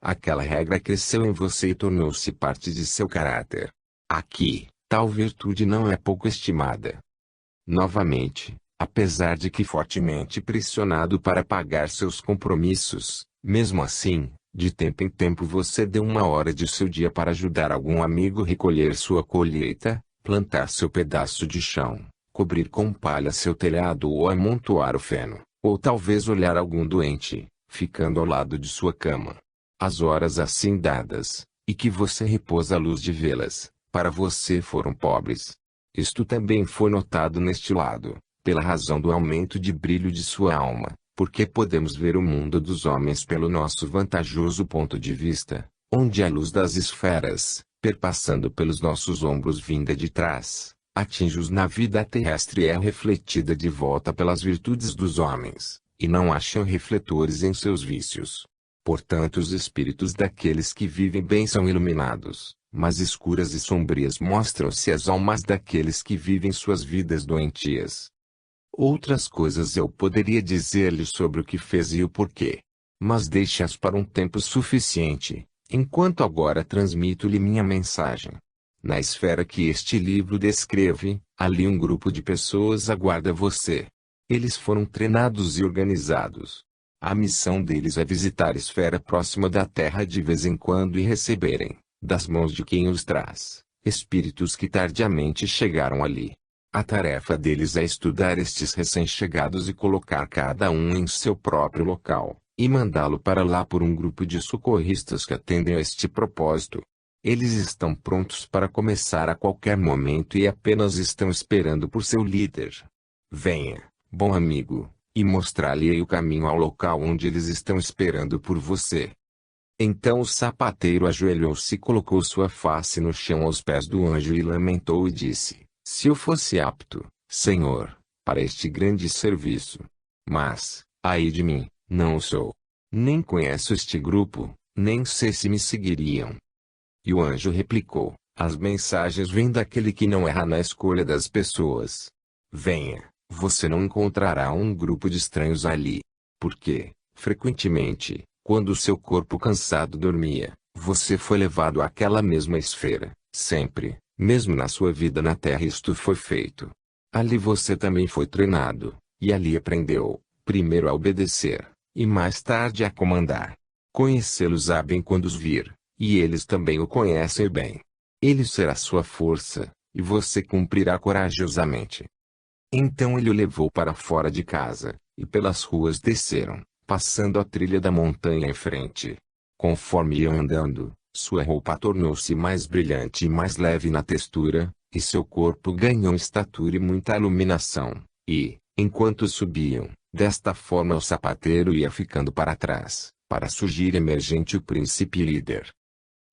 aquela regra cresceu em você e tornou-se parte de seu caráter. Aqui, tal virtude não é pouco estimada. Novamente, apesar de que fortemente pressionado para pagar seus compromissos, mesmo assim, de tempo em tempo você deu 1 hora de seu dia para ajudar algum amigo recolher sua colheita, plantar seu pedaço de chão, cobrir com palha seu telhado ou amontoar o feno, ou talvez olhar algum doente, ficando ao lado de sua cama. As horas assim dadas, e que você repousa à luz de vê-las, para você foram pobres. Isto também foi notado neste lado, pela razão do aumento de brilho de sua alma, porque podemos ver o mundo dos homens pelo nosso vantajoso ponto de vista, onde a luz das esferas, perpassando pelos nossos ombros vinda de trás, atinge-os na vida terrestre e é refletida de volta pelas virtudes dos homens, e não acham refletores em seus vícios. Portanto, os espíritos daqueles que vivem bem são iluminados, mas escuras e sombrias mostram-se as almas daqueles que vivem suas vidas doentias. Outras coisas eu poderia dizer-lhe sobre o que fez e o porquê, mas deixe-as para um tempo suficiente, enquanto agora transmito-lhe minha mensagem. Na esfera que este livro descreve, ali um grupo de pessoas aguarda você. Eles foram treinados e organizados. A missão deles é visitar a esfera próxima da Terra de vez em quando e receberem, das mãos de quem os traz, espíritos que tardiamente chegaram ali. A tarefa deles é estudar estes recém-chegados e colocar cada um em seu próprio local, e mandá-lo para lá por um grupo de socorristas que atendem a este propósito. Eles estão prontos para começar a qualquer momento e apenas estão esperando por seu líder. Venha, bom amigo, e mostrar-lhe o caminho ao local onde eles estão esperando por você. Então o sapateiro ajoelhou-se e colocou sua face no chão aos pés do anjo e lamentou e disse: se eu fosse apto, Senhor, para este grande serviço. Mas, ai de mim, não o sou. Nem conheço este grupo, nem sei se me seguiriam. E o anjo replicou: as mensagens vêm daquele que não erra na escolha das pessoas. Venha, você não encontrará um grupo de estranhos ali. Porque, frequentemente, quando seu corpo cansado dormia, você foi levado àquela mesma esfera, sempre, mesmo na sua vida na Terra isto foi feito. Ali você também foi treinado, e ali aprendeu, primeiro a obedecer, e mais tarde a comandar. Conhecê-los há bem quando os vir, e eles também o conhecem bem. Ele será sua força, e você cumprirá corajosamente. Então ele o levou para fora de casa, e pelas ruas desceram, passando a trilha da montanha em frente. Conforme iam andando, sua roupa tornou-se mais brilhante e mais leve na textura, e seu corpo ganhou estatura e muita iluminação, e, enquanto subiam, desta forma o sapateiro ia ficando para trás, para surgir emergente o príncipe líder.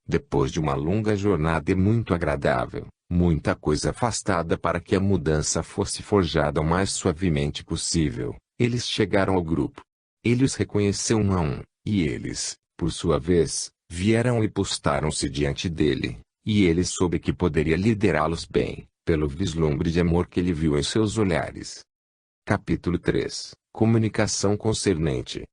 Depois de uma longa jornada e muito agradável, muita coisa afastada para que a mudança fosse forjada o mais suavemente possível, eles chegaram ao grupo. Ele os reconheceu um a um, e eles, por sua vez, vieram e postaram-se diante dele, e ele soube que poderia liderá-los bem, pelo vislumbre de amor que ele viu em seus olhares. Capítulo 3 Comunicação concernente.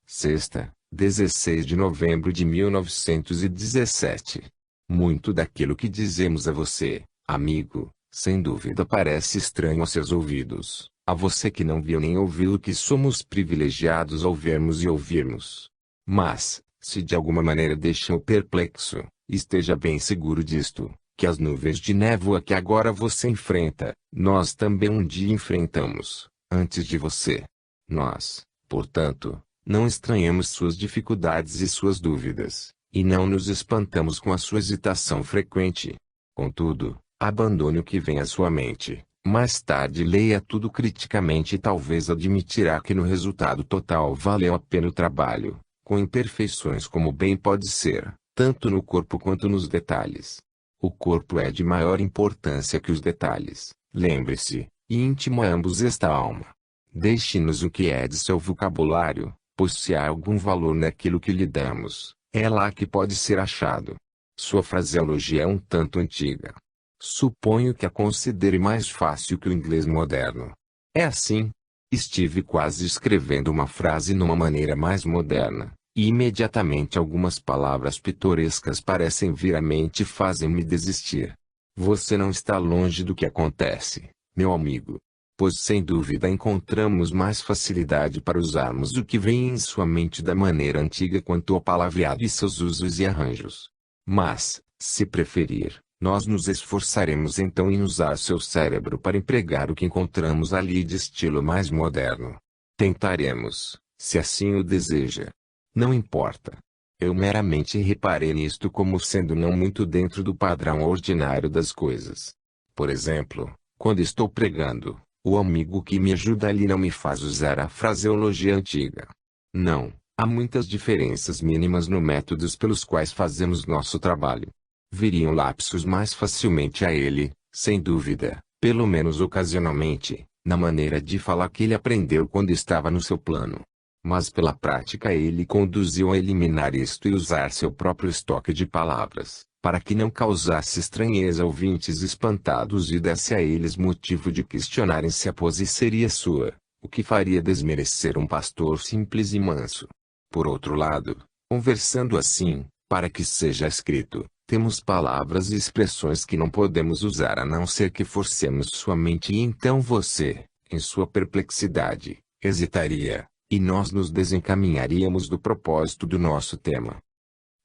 Sexta, 16 de novembro de 1917. Muito daquilo que dizemos a você, amigo, sem dúvida parece estranho aos seus ouvidos, a você que não viu nem ouviu que somos privilegiados ao vermos e ouvirmos. Mas, se de alguma maneira deixa-o perplexo, esteja bem seguro disto, que as nuvens de névoa que agora você enfrenta, nós também um dia enfrentamos, antes de você. Nós, portanto, não estranhamos suas dificuldades e suas dúvidas, e não nos espantamos com a sua hesitação frequente. Contudo, abandone o que vem à sua mente, mais tarde leia tudo criticamente e talvez admitirá que no resultado total valeu a pena o trabalho, com imperfeições como bem pode ser, tanto no corpo quanto nos detalhes. O corpo é de maior importância que os detalhes, lembre-se, e íntimo a ambos está a alma. Deixe-nos o que é de seu vocabulário, pois se há algum valor naquilo que lhe damos, é lá que pode ser achado. Sua fraseologia é um tanto antiga. Suponho que a considere mais fácil que o inglês moderno. É assim. Estive quase escrevendo uma frase numa maneira mais moderna, E imediatamente algumas palavras pitorescas parecem vir à mente e fazem-me desistir. Você não está longe do que acontece, meu amigo. Pois sem dúvida encontramos mais facilidade para usarmos o que vem em sua mente da maneira antiga quanto ao palavreado e seus usos e arranjos. Mas, se preferir, nós nos esforçaremos então em usar seu cérebro para empregar o que encontramos ali de estilo mais moderno. Tentaremos, se assim o deseja. Não importa. Eu meramente reparei nisto como sendo não muito dentro do padrão ordinário das coisas. Por exemplo, quando estou pregando, o amigo que me ajuda ali não me faz usar a fraseologia antiga. Não, há muitas diferenças mínimas no métodos pelos quais fazemos nosso trabalho. Viriam lapsos mais facilmente a ele, sem dúvida, pelo menos ocasionalmente, na maneira de falar que ele aprendeu quando estava no seu plano. Mas pela prática ele conduziu a eliminar isto e usar seu próprio estoque de palavras, para que não causasse estranheza a ouvintes espantados e desse a eles motivo de questionarem se a pose seria sua, o que faria desmerecer um pastor simples e manso. Por outro lado, conversando assim, para que seja escrito, temos palavras e expressões que não podemos usar a não ser que forcemos sua mente e então você, em sua perplexidade, hesitaria, e nós nos desencaminharíamos do propósito do nosso tema.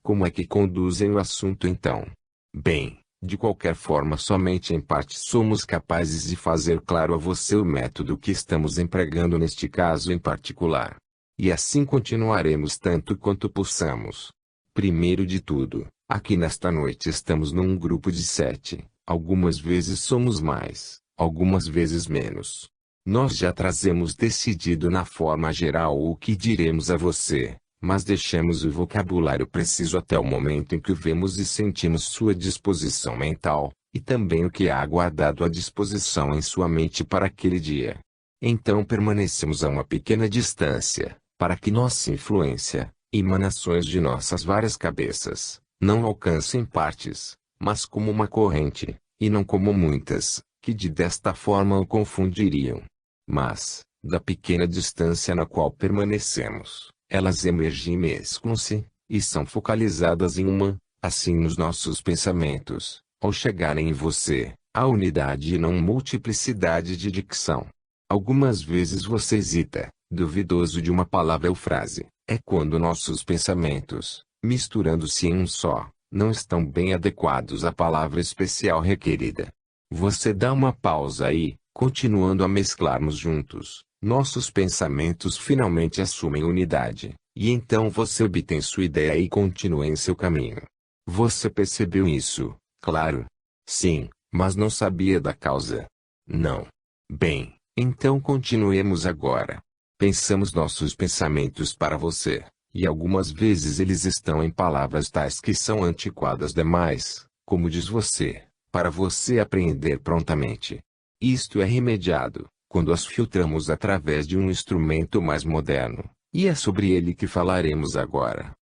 Como é que conduzem o assunto então? Bem, de qualquer forma somente em parte somos capazes de fazer claro a você o método que estamos empregando neste caso em particular. E assim continuaremos tanto quanto possamos. Primeiro de tudo, aqui nesta noite estamos num grupo de 7, algumas vezes somos mais, algumas vezes menos. Nós já trazemos decidido na forma geral o que diremos a você, mas deixamos o vocabulário preciso até o momento em que o vemos e sentimos sua disposição mental, e também o que há guardado à disposição em sua mente para aquele dia. Então permanecemos a uma pequena distância, para que nossa influência, emanações de nossas várias cabeças, não alcancem partes, mas como uma corrente, e não como muitas, que desta forma o confundiriam. Mas, da pequena distância na qual permanecemos, elas emergem e mesclam-se, e são focalizadas em uma, assim nos nossos pensamentos, ao chegarem em você, a unidade e não multiplicidade de dicção. Algumas vezes você hesita, duvidoso de uma palavra ou frase, é quando nossos pensamentos, misturando-se em um só, não estão bem adequados à palavra especial requerida. Você dá uma pausa e, continuando a mesclarmos juntos, nossos pensamentos finalmente assumem unidade, e então você obtém sua ideia e continua em seu caminho. Você percebeu isso, claro? Sim, mas não sabia da causa. Não. Bem, então continuemos agora. Pensamos nossos pensamentos para você, e algumas vezes eles estão em palavras tais que são antiquadas demais, como diz você, para você apreender prontamente. Isto é remediado, quando as filtramos através de um instrumento mais moderno, e é sobre ele que falaremos agora.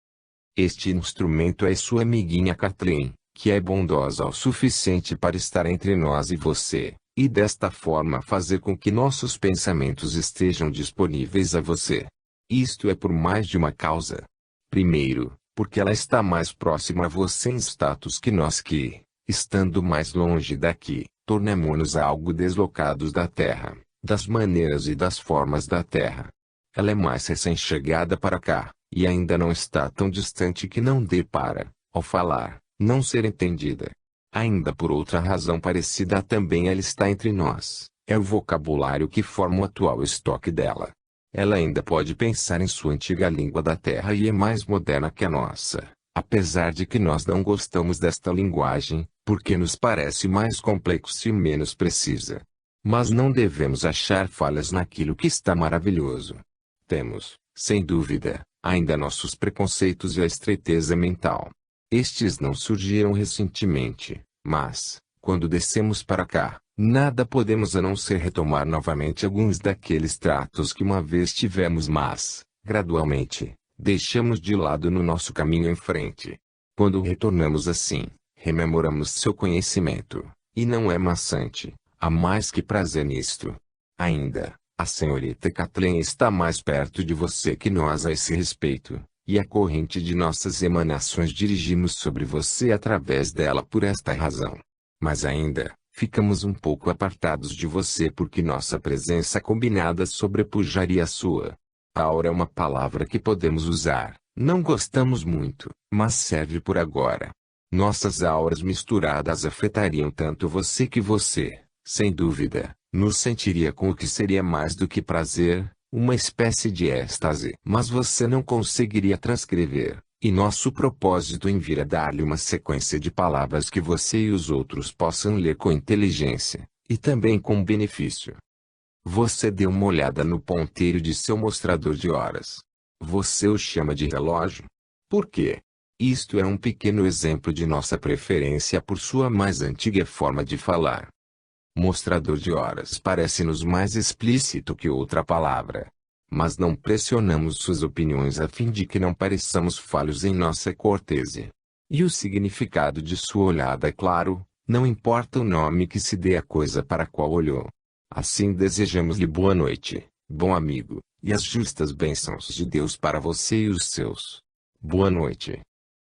Este instrumento é sua amiguinha Kathleen, que é bondosa o suficiente para estar entre nós e você, e desta forma fazer com que nossos pensamentos estejam disponíveis a você. Isto é por mais de uma causa. Primeiro, porque ela está mais próxima a você em status que nós que, estando mais longe daqui, tornemo-nos algo deslocados da Terra, das maneiras e das formas da Terra. Ela é mais recém-chegada para cá, e ainda não está tão distante que não dê para, ao falar, não ser entendida. Ainda por outra razão parecida também ela está entre nós, é o vocabulário que forma o atual estoque dela. Ela ainda pode pensar em sua antiga língua da Terra e é mais moderna que a nossa, apesar de que nós não gostamos desta linguagem, porque nos parece mais complexo e menos precisa. Mas não devemos achar falhas naquilo que está maravilhoso. Temos, sem dúvida, ainda nossos preconceitos e a estreiteza mental. Estes não surgiram recentemente, mas, quando descemos para cá, nada podemos a não ser retomar novamente alguns daqueles tratos que uma vez tivemos mas, gradualmente, deixamos de lado no nosso caminho em frente. Quando retornamos assim, rememoramos seu conhecimento, e não é maçante, há mais que prazer nisto. Ainda, a senhorita Kathleen está mais perto de você que nós a esse respeito, e a corrente de nossas emanações dirigimos sobre você através dela por esta razão. Mas ainda, ficamos um pouco apartados de você porque nossa presença combinada sobrepujaria a sua. Aura é uma palavra que podemos usar, não gostamos muito, mas serve por agora. Nossas auras misturadas afetariam tanto você que você, sem dúvida, nos sentiria com o que seria mais do que prazer, uma espécie de êxtase. Mas você não conseguiria transcrever, e nosso propósito em vir é dar-lhe uma sequência de palavras que você e os outros possam ler com inteligência, e também com benefício. Você deu uma olhada no ponteiro de seu mostrador de horas. Você o chama de relógio? Por quê? Isto é um pequeno exemplo de nossa preferência por sua mais antiga forma de falar. Mostrador de horas parece-nos mais explícito que outra palavra. Mas não pressionamos suas opiniões a fim de que não pareçamos falhos em nossa cortesia. E o significado de sua olhada é claro, não importa o nome que se dê à coisa para a qual olhou. Assim desejamos-lhe boa noite, bom amigo, e as justas bênçãos de Deus para você e os seus. Boa noite.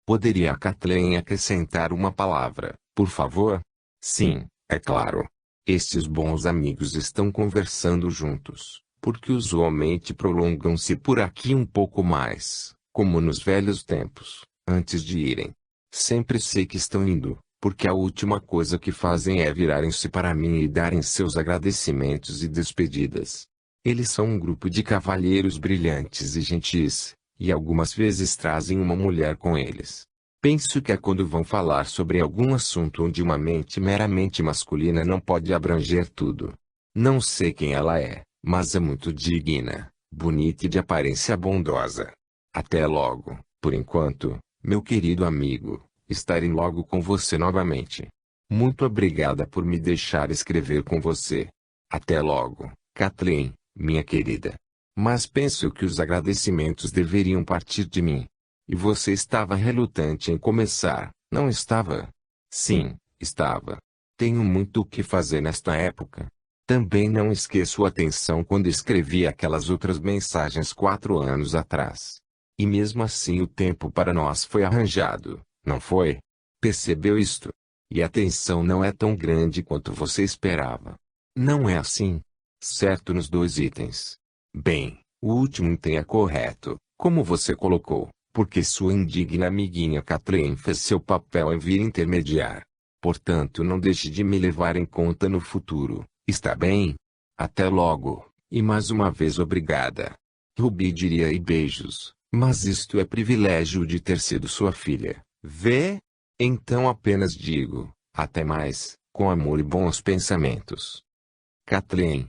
Poderia a Kathleen acrescentar uma palavra, por favor? Sim, é claro. Estes bons amigos estão conversando juntos, porque usualmente prolongam-se por aqui um pouco mais, como nos velhos tempos, antes de irem. Sempre sei que estão indo, porque a última coisa que fazem é virarem-se para mim e darem seus agradecimentos e despedidas. Eles são um grupo de cavalheiros brilhantes e gentis, e algumas vezes trazem uma mulher com eles. Penso que é quando vão falar sobre algum assunto onde uma mente meramente masculina não pode abranger tudo. Não sei quem ela é, mas é muito digna, bonita e de aparência bondosa. Até logo, por enquanto, meu querido amigo, estarei logo com você novamente. Muito obrigada por me deixar escrever com você. Até logo, Kathleen, minha querida. Mas penso que os agradecimentos deveriam partir de mim. E você estava relutante em começar, não estava? Sim, estava. Tenho muito o que fazer nesta época. Também não esqueço a atenção quando escrevi aquelas outras mensagens 4 anos atrás. E mesmo assim o tempo para nós foi arranjado, não foi? Percebeu isto? E a atenção não é tão grande quanto você esperava. Não é assim? Certo nos 2 itens. Bem, o último item é correto, como você colocou, porque sua indigna amiguinha Kathleen fez seu papel em vir intermediar. Portanto, não deixe de me levar em conta no futuro, está bem? Até logo, e mais uma vez obrigada. Ruby diria e beijos, mas isto é privilégio de ter sido sua filha, vê? Então apenas digo, até mais, com amor e bons pensamentos. Kathleen.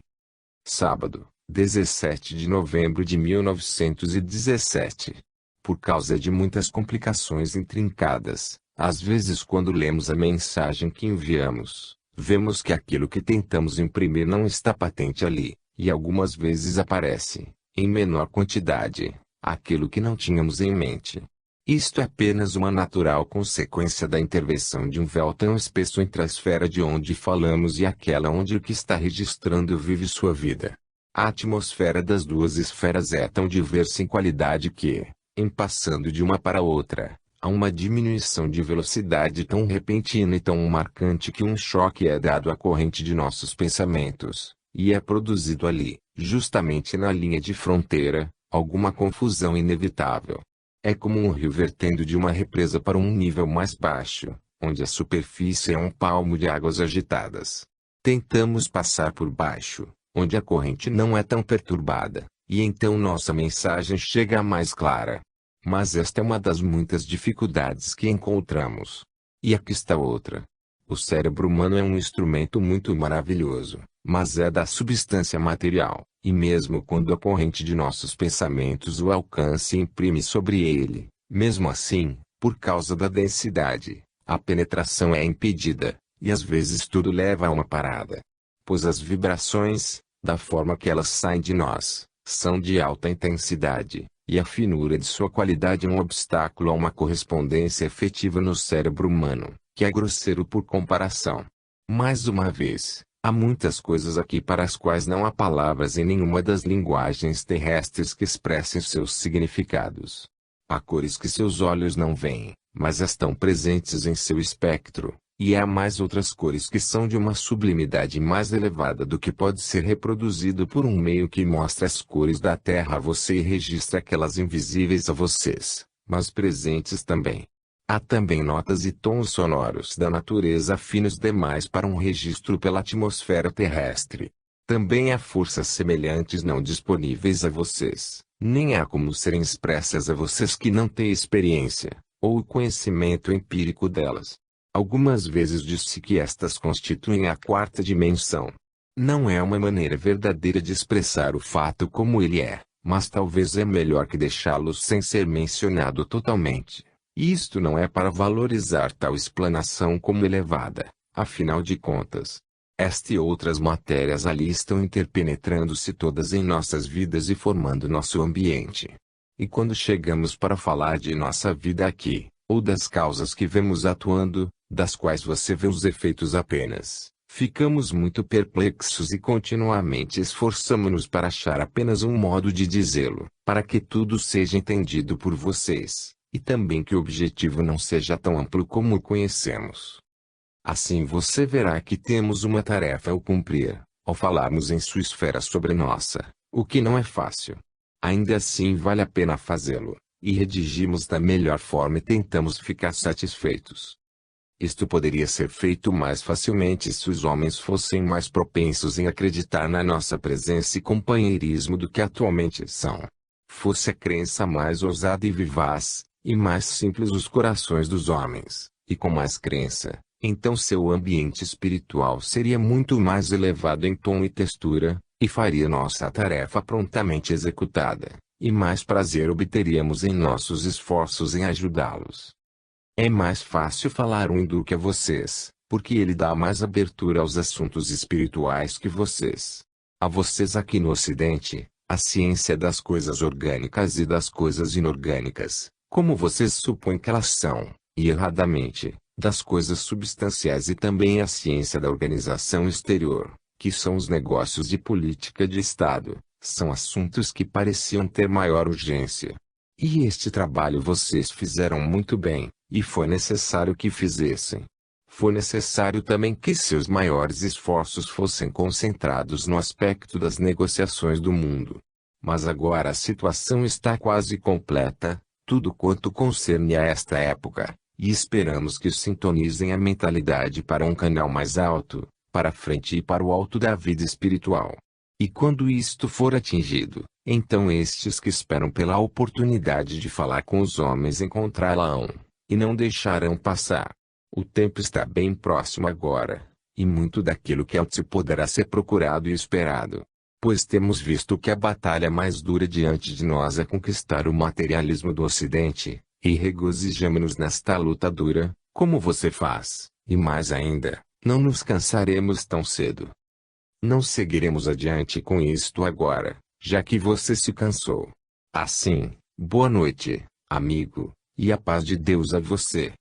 Sábado, 17 de novembro de 1917. Por causa de muitas complicações intrincadas, às vezes quando lemos a mensagem que enviamos, vemos que aquilo que tentamos imprimir não está patente ali, e algumas vezes aparece, em menor quantidade, aquilo que não tínhamos em mente. Isto é apenas uma natural consequência da intervenção de um véu tão espesso entre a esfera de onde falamos e aquela onde o que está registrando vive sua vida. A atmosfera das duas esferas é tão diversa em qualidade que, em passando de uma para outra, há uma diminuição de velocidade tão repentina e tão marcante que um choque é dado à corrente de nossos pensamentos, e é produzido ali, justamente na linha de fronteira, alguma confusão inevitável. É como um rio vertendo de uma represa para um nível mais baixo, onde a superfície é um palmo de águas agitadas. Tentamos passar por baixo, onde a corrente não é tão perturbada, e então nossa mensagem chega mais clara. Mas esta é uma das muitas dificuldades que encontramos. E aqui está outra. O cérebro humano é um instrumento muito maravilhoso, mas é da substância material, e mesmo quando a corrente de nossos pensamentos o alcance e imprime sobre ele, mesmo assim, por causa da densidade, a penetração é impedida, e às vezes tudo leva a uma parada. Pois as vibrações, da forma que elas saem de nós, são de alta intensidade, e a finura de sua qualidade é um obstáculo a uma correspondência efetiva no cérebro humano, que é grosseiro por comparação. Mais uma vez, há muitas coisas aqui para as quais não há palavras em nenhuma das linguagens terrestres que expressem seus significados. Há cores que seus olhos não veem, mas estão presentes em seu espectro, e há mais outras cores que são de uma sublimidade mais elevada do que pode ser reproduzido por um meio que mostra as cores da Terra a você e registra aquelas invisíveis a vocês, mas presentes também. Há também notas e tons sonoros da natureza finos demais para um registro pela atmosfera terrestre. Também há forças semelhantes não disponíveis a vocês, nem há como serem expressas a vocês que não têm experiência, ou o conhecimento empírico delas. Algumas vezes diz-se que estas constituem a quarta dimensão. Não é uma maneira verdadeira de expressar o fato como ele é, mas talvez é melhor que deixá-lo sem ser mencionado totalmente. Isto não é para valorizar tal explanação como elevada, afinal de contas. Esta e outras matérias ali estão interpenetrando-se todas em nossas vidas e formando nosso ambiente. E quando chegamos para falar de nossa vida aqui, ou das causas que vemos atuando, das quais você vê os efeitos apenas, ficamos muito perplexos e continuamente esforçamo-nos para achar apenas um modo de dizê-lo, para que tudo seja entendido por vocês, e também que o objetivo não seja tão amplo como o conhecemos. Assim você verá que temos uma tarefa a cumprir, ao falarmos em sua esfera sobre nossa, o que não é fácil. Ainda assim vale a pena fazê-lo, e redigimos da melhor forma e tentamos ficar satisfeitos. Isto poderia ser feito mais facilmente se os homens fossem mais propensos em acreditar na nossa presença e companheirismo do que atualmente são. Fosse a crença mais ousada e vivaz, e mais simples os corações dos homens, e com mais crença, então seu ambiente espiritual seria muito mais elevado em tom e textura, e faria nossa tarefa prontamente executada, e mais prazer obteríamos em nossos esforços em ajudá-los. É mais fácil falar um hindu que a vocês, porque ele dá mais abertura aos assuntos espirituais que vocês. A vocês aqui no Ocidente, a ciência das coisas orgânicas e das coisas inorgânicas, como vocês supõem que elas são, e erradamente, das coisas substanciais e também a ciência da organização exterior, que são os negócios de política de Estado, são assuntos que pareciam ter maior urgência. E este trabalho vocês fizeram muito bem, e foi necessário que fizessem. Foi necessário também que seus maiores esforços fossem concentrados no aspecto das negociações do mundo. Mas agora a situação está quase completa, tudo quanto concerne a esta época, e esperamos que sintonizem a mentalidade para um canal mais alto, para frente e para o alto da vida espiritual. E quando isto for atingido, então estes que esperam pela oportunidade de falar com os homens encontrá-la-ão, e não deixarão passar. O tempo está bem próximo agora, e muito daquilo que se poderá ser procurado e esperado. Pois temos visto que a batalha mais dura diante de nós é conquistar o materialismo do Ocidente, e regozijamo-nos nesta luta dura, como você faz, e mais ainda, não nos cansaremos tão cedo. Não seguiremos adiante com isto agora, já que você se cansou. Assim, boa noite, amigo, e a paz de Deus a você.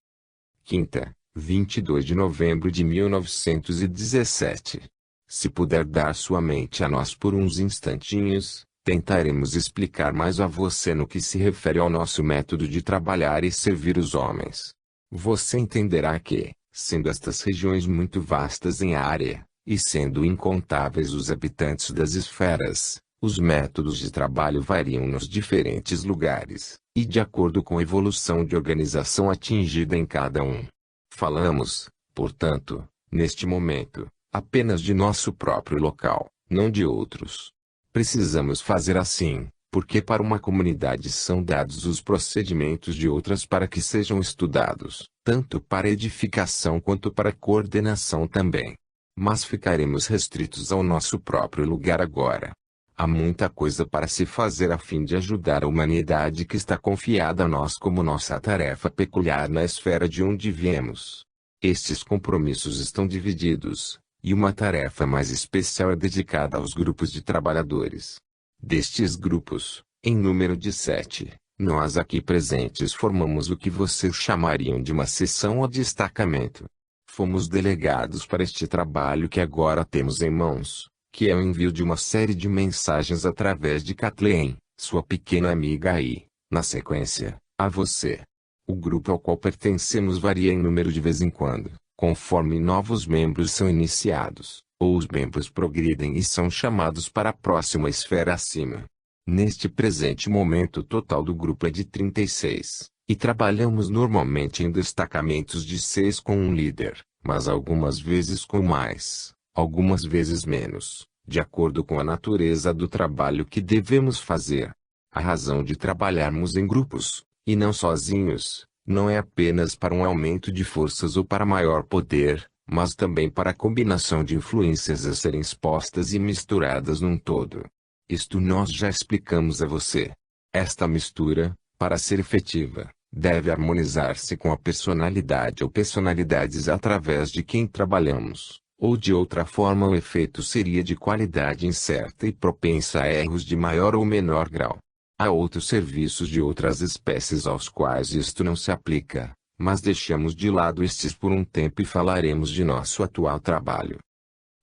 Quinta, 22 de novembro de 1917. Se puder dar sua mente a nós por uns instantinhos, tentaremos explicar mais a você no que se refere ao nosso método de trabalhar e servir os homens. Você entenderá que, sendo estas regiões muito vastas em área, e sendo incontáveis os habitantes das esferas, os métodos de trabalho variam nos diferentes lugares, e de acordo com a evolução de organização atingida em cada um. Falamos, portanto, neste momento, apenas de nosso próprio local, não de outros. Precisamos fazer assim, porque para uma comunidade são dados os procedimentos de outras para que sejam estudados, tanto para edificação quanto para coordenação também. Mas ficaremos restritos ao nosso próprio lugar agora. Há muita coisa para se fazer a fim de ajudar a humanidade que está confiada a nós como nossa tarefa peculiar na esfera de onde viemos. Estes compromissos estão divididos, e uma tarefa mais especial é dedicada aos grupos de trabalhadores. Destes grupos, em número de 7, nós aqui presentes formamos o que vocês chamariam de uma seção ou destacamento. Fomos delegados para este trabalho que agora temos em mãos, que é o envio de uma série de mensagens através de Kathleen, sua pequena amiga e, na sequência, A você. O grupo ao qual pertencemos varia em número de vez em quando, conforme novos membros são iniciados, ou os membros progridem e são chamados para a próxima esfera acima. Neste presente momento o total do grupo é de 36, e trabalhamos normalmente em destacamentos de 6 com um líder, mas algumas vezes com mais, algumas vezes menos, de acordo com a natureza do trabalho que devemos fazer. A razão de trabalharmos em grupos, e não sozinhos, não é apenas para um aumento de forças ou para maior poder, mas também para a combinação de influências a serem expostas e misturadas num todo. Isto nós já explicamos a você. Esta mistura, para ser efetiva, deve harmonizar-se com a personalidade ou personalidades através de quem trabalhamos, ou de outra forma o efeito seria de qualidade incerta e propensa a erros de maior ou menor grau. Há outros serviços de outras espécies aos quais isto não se aplica, mas deixamos de lado estes por um tempo e falaremos de nosso atual trabalho.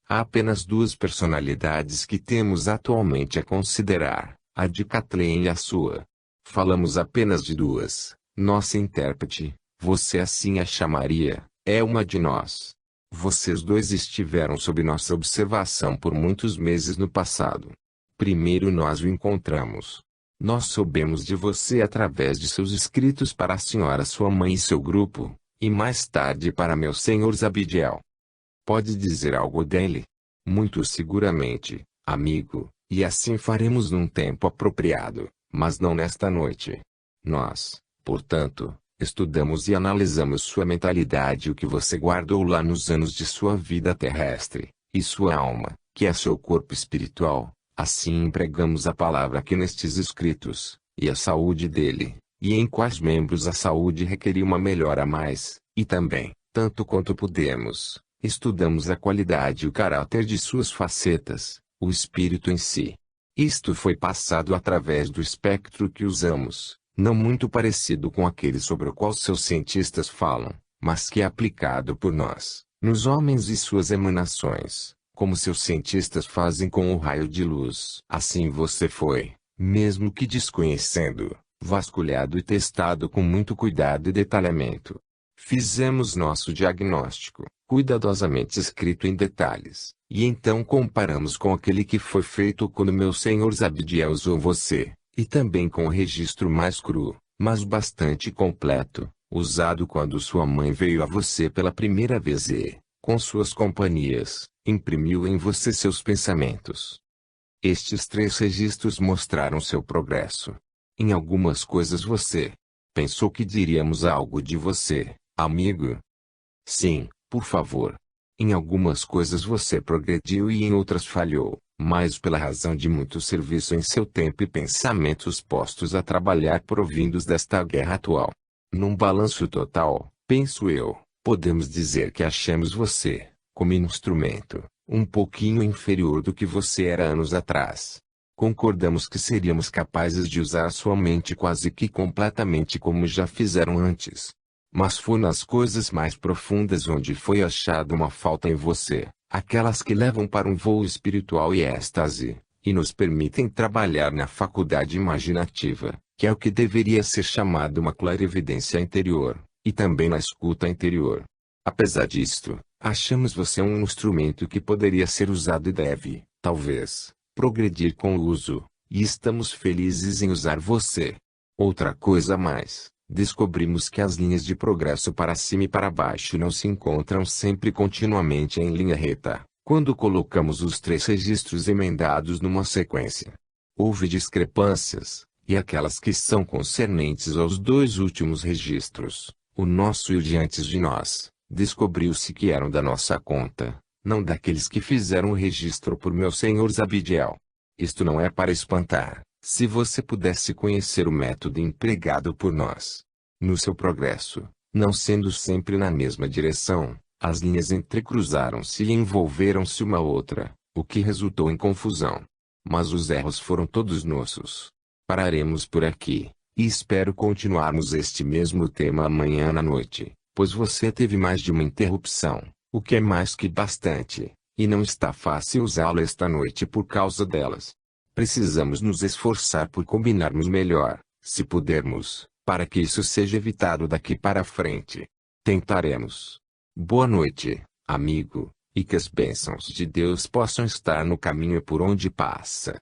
Há apenas 2 personalidades que temos atualmente a considerar, a de Kathleen e a sua. Falamos apenas de 2. Nossa intérprete, você assim a chamaria, é uma de nós. Vocês 2 estiveram sob nossa observação por muitos meses no passado. Primeiro nós o encontramos. Nós soubemos de você através de seus escritos para a senhora sua mãe e seu grupo, e mais tarde para meu senhor Zabdiel. Pode dizer algo dele? Muito seguramente, amigo, e assim faremos num tempo apropriado, mas não nesta noite. Nós, portanto, estudamos e analisamos sua mentalidade e o que você guardou lá nos anos de sua vida terrestre, e sua alma, que é seu corpo espiritual. Assim empregamos a palavra aqui nestes escritos, e a saúde dele, e em quais membros a saúde requeria uma melhora a mais, e também, tanto quanto pudemos, estudamos a qualidade e o caráter de suas facetas, o espírito em si. Isto foi passado através do espectro que usamos, não muito parecido com aquele sobre o qual seus cientistas falam, mas que é aplicado por nós, nos homens e suas emanações, como seus cientistas fazem com o raio de luz. Assim você foi, mesmo que desconhecendo, vasculhado e testado com muito cuidado e detalhamento. Fizemos nosso diagnóstico, cuidadosamente escrito em detalhes, e então comparamos com aquele que foi feito quando meu senhor Zabdiel usou você, e também com o registro mais cru, mas bastante completo, usado quando sua mãe veio a você pela primeira vez e, com suas companhias, imprimiu em você seus pensamentos. Estes 3 registros mostraram seu progresso. Em algumas coisas você pensou que diríamos algo de você, amigo? Sim, por favor. Em algumas coisas você progrediu e em outras falhou, mas pela razão de muito serviço em seu tempo e pensamentos postos a trabalhar provindos desta guerra atual. Num balanço total, penso eu, podemos dizer que achamos você, como instrumento, um pouquinho inferior do que você era anos atrás. Concordamos que seríamos capazes de usar sua mente quase que completamente como já fizeram antes. Mas foi nas coisas mais profundas onde foi achada uma falta em você, aquelas que levam para um voo espiritual e êxtase, e nos permitem trabalhar na faculdade imaginativa, que é o que deveria ser chamado uma clarividência interior, e também na escuta interior. Apesar disto, achamos você um instrumento que poderia ser usado e deve, talvez, progredir com o uso, e estamos felizes em usar você. Outra coisa a mais, descobrimos que as linhas de progresso para cima e para baixo não se encontram sempre continuamente em linha reta, quando colocamos os 3 registros emendados numa sequência. Houve discrepâncias, e aquelas que são concernentes aos 2 últimos registros, o nosso e o de antes de nós, descobriu-se que eram da nossa conta, não daqueles que fizeram o registro por meu senhor Zabdiel. Isto não é para espantar, se você pudesse conhecer o método empregado por nós. No seu progresso, não sendo sempre na mesma direção, as linhas entrecruzaram-se e envolveram-se uma outra, o que resultou em confusão. Mas os erros foram todos nossos. Pararemos por aqui, e espero continuarmos este mesmo tema amanhã à noite, pois você teve mais de uma interrupção, o que é mais que bastante, e não está fácil usá-lo esta noite por causa delas. Precisamos nos esforçar por combinarmos melhor, se pudermos, para que isso seja evitado daqui para frente. Tentaremos. Boa noite, amigo, e que as bênçãos de Deus possam estar no caminho por onde passa.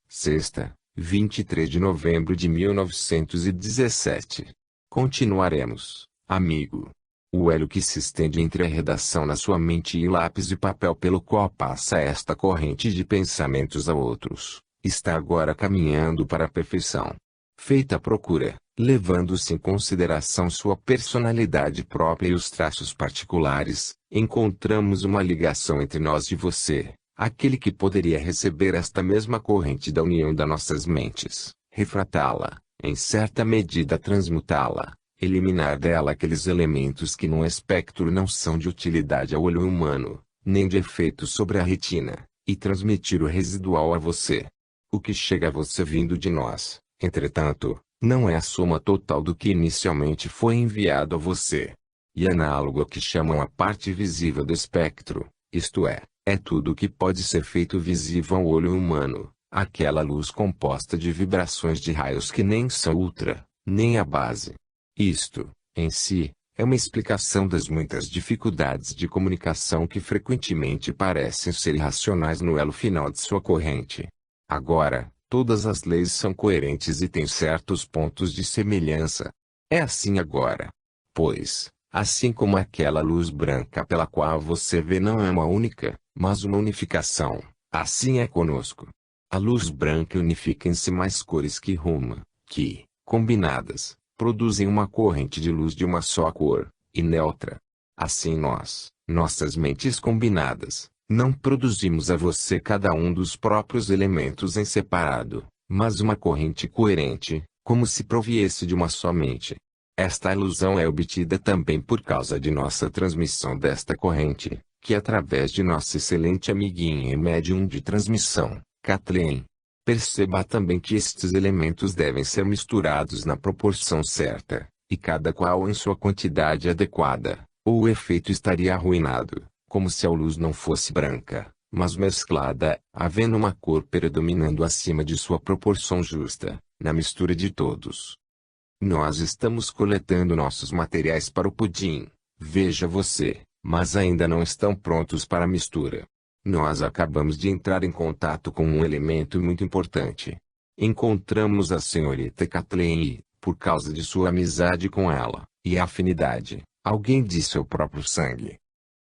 Sexta, 23 de novembro de 1917. Continuaremos, amigo. O elo que se estende entre a redação na sua mente e lápis e papel pelo qual passa esta corrente de pensamentos a outros, está agora caminhando para a perfeição. Feita a procura, levando-se em consideração sua personalidade própria e os traços particulares, encontramos uma ligação entre nós e você, aquele que poderia receber esta mesma corrente da união das nossas mentes, refratá-la, em certa medida transmutá-la, eliminar dela aqueles elementos que num espectro não são de utilidade ao olho humano, nem de efeito sobre a retina, e transmitir o residual a você. O que chega a você vindo de nós, entretanto, não é a soma total do que inicialmente foi enviado a você. E análogo ao que chamam a parte visível do espectro, isto é tudo o que pode ser feito visível ao olho humano, aquela luz composta de vibrações de raios que nem são ultra, nem a base. Isto, em si, é uma explicação das muitas dificuldades de comunicação que frequentemente parecem ser irracionais no elo final de sua corrente. Agora, todas as leis são coerentes e têm certos pontos de semelhança. É assim agora. Pois, assim como aquela luz branca pela qual você vê não é uma única, mas uma unificação, assim é conosco. A luz branca unifica em si mais cores que que, combinadas, produzem uma corrente de luz de uma só cor, e neutra. Assim nossas mentes combinadas, não produzimos a você cada um dos próprios elementos em separado, mas uma corrente coerente, como se proviesse de uma só mente. Esta ilusão é obtida também por causa de nossa transmissão desta corrente, que através de nossa excelente amiguinha e médium de transmissão, Kathleen. Perceba também que estes elementos devem ser misturados na proporção certa, e cada qual em sua quantidade adequada, ou o efeito estaria arruinado, como se a luz não fosse branca, mas mesclada, havendo uma cor predominando acima de sua proporção justa, na mistura de todos. Nós estamos coletando nossos materiais para o pudim, veja você, mas ainda não estão prontos para a mistura. Nós acabamos de entrar em contato com um elemento muito importante. Encontramos a senhorita Kathleen e, por causa de sua amizade com ela, e afinidade, alguém de seu próprio sangue.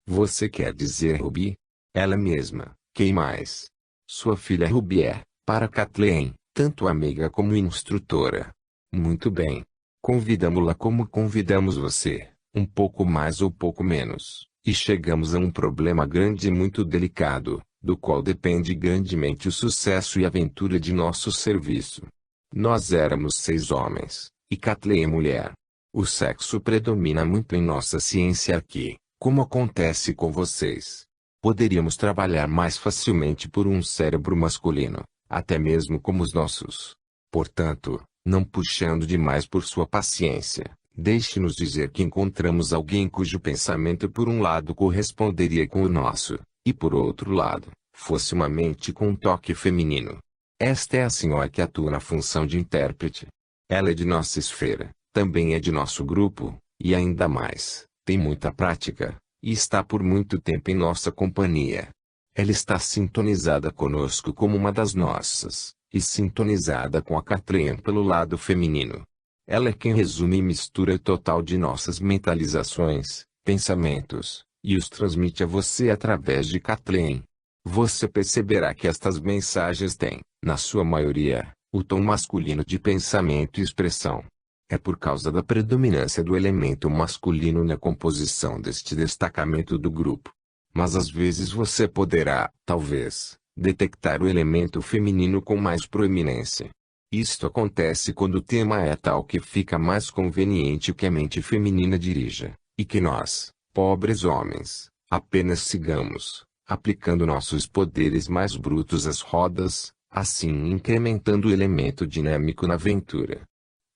Você quer dizer Ruby? Ela mesma, quem mais? Sua filha Ruby é, para Kathleen, tanto amiga como instrutora. Muito bem. Convidamos-la como convidamos você, um pouco mais ou pouco menos. E chegamos a um problema grande e muito delicado, do qual depende grandemente o sucesso e aventura de nosso serviço. Nós éramos 6 homens, e Kathleen mulher. O sexo predomina muito em nossa ciência aqui, como acontece com vocês. Poderíamos trabalhar mais facilmente por um cérebro masculino, até mesmo como os nossos. Portanto, não puxando demais por sua paciência, deixe-nos dizer que encontramos alguém cujo pensamento por um lado corresponderia com o nosso, e por outro lado, fosse uma mente com um toque feminino. Esta é a senhora que atua na função de intérprete. Ela é de nossa esfera, também é de nosso grupo, e ainda mais, tem muita prática, e está por muito tempo em nossa companhia. Ela está sintonizada conosco como uma das nossas, e sintonizada com a Kathleen pelo lado feminino. Ela é quem resume e mistura o total de nossas mentalizações, pensamentos, e os transmite a você através de Kathleen. Você perceberá que estas mensagens têm, na sua maioria, o tom masculino de pensamento e expressão. É por causa da predominância do elemento masculino na composição deste destacamento do grupo. Mas às vezes você poderá, talvez, detectar o elemento feminino com mais proeminência. Isto acontece quando o tema é tal que fica mais conveniente que a mente feminina dirija, e que nós, pobres homens, apenas sigamos, aplicando nossos poderes mais brutos às rodas, assim incrementando o elemento dinâmico na aventura.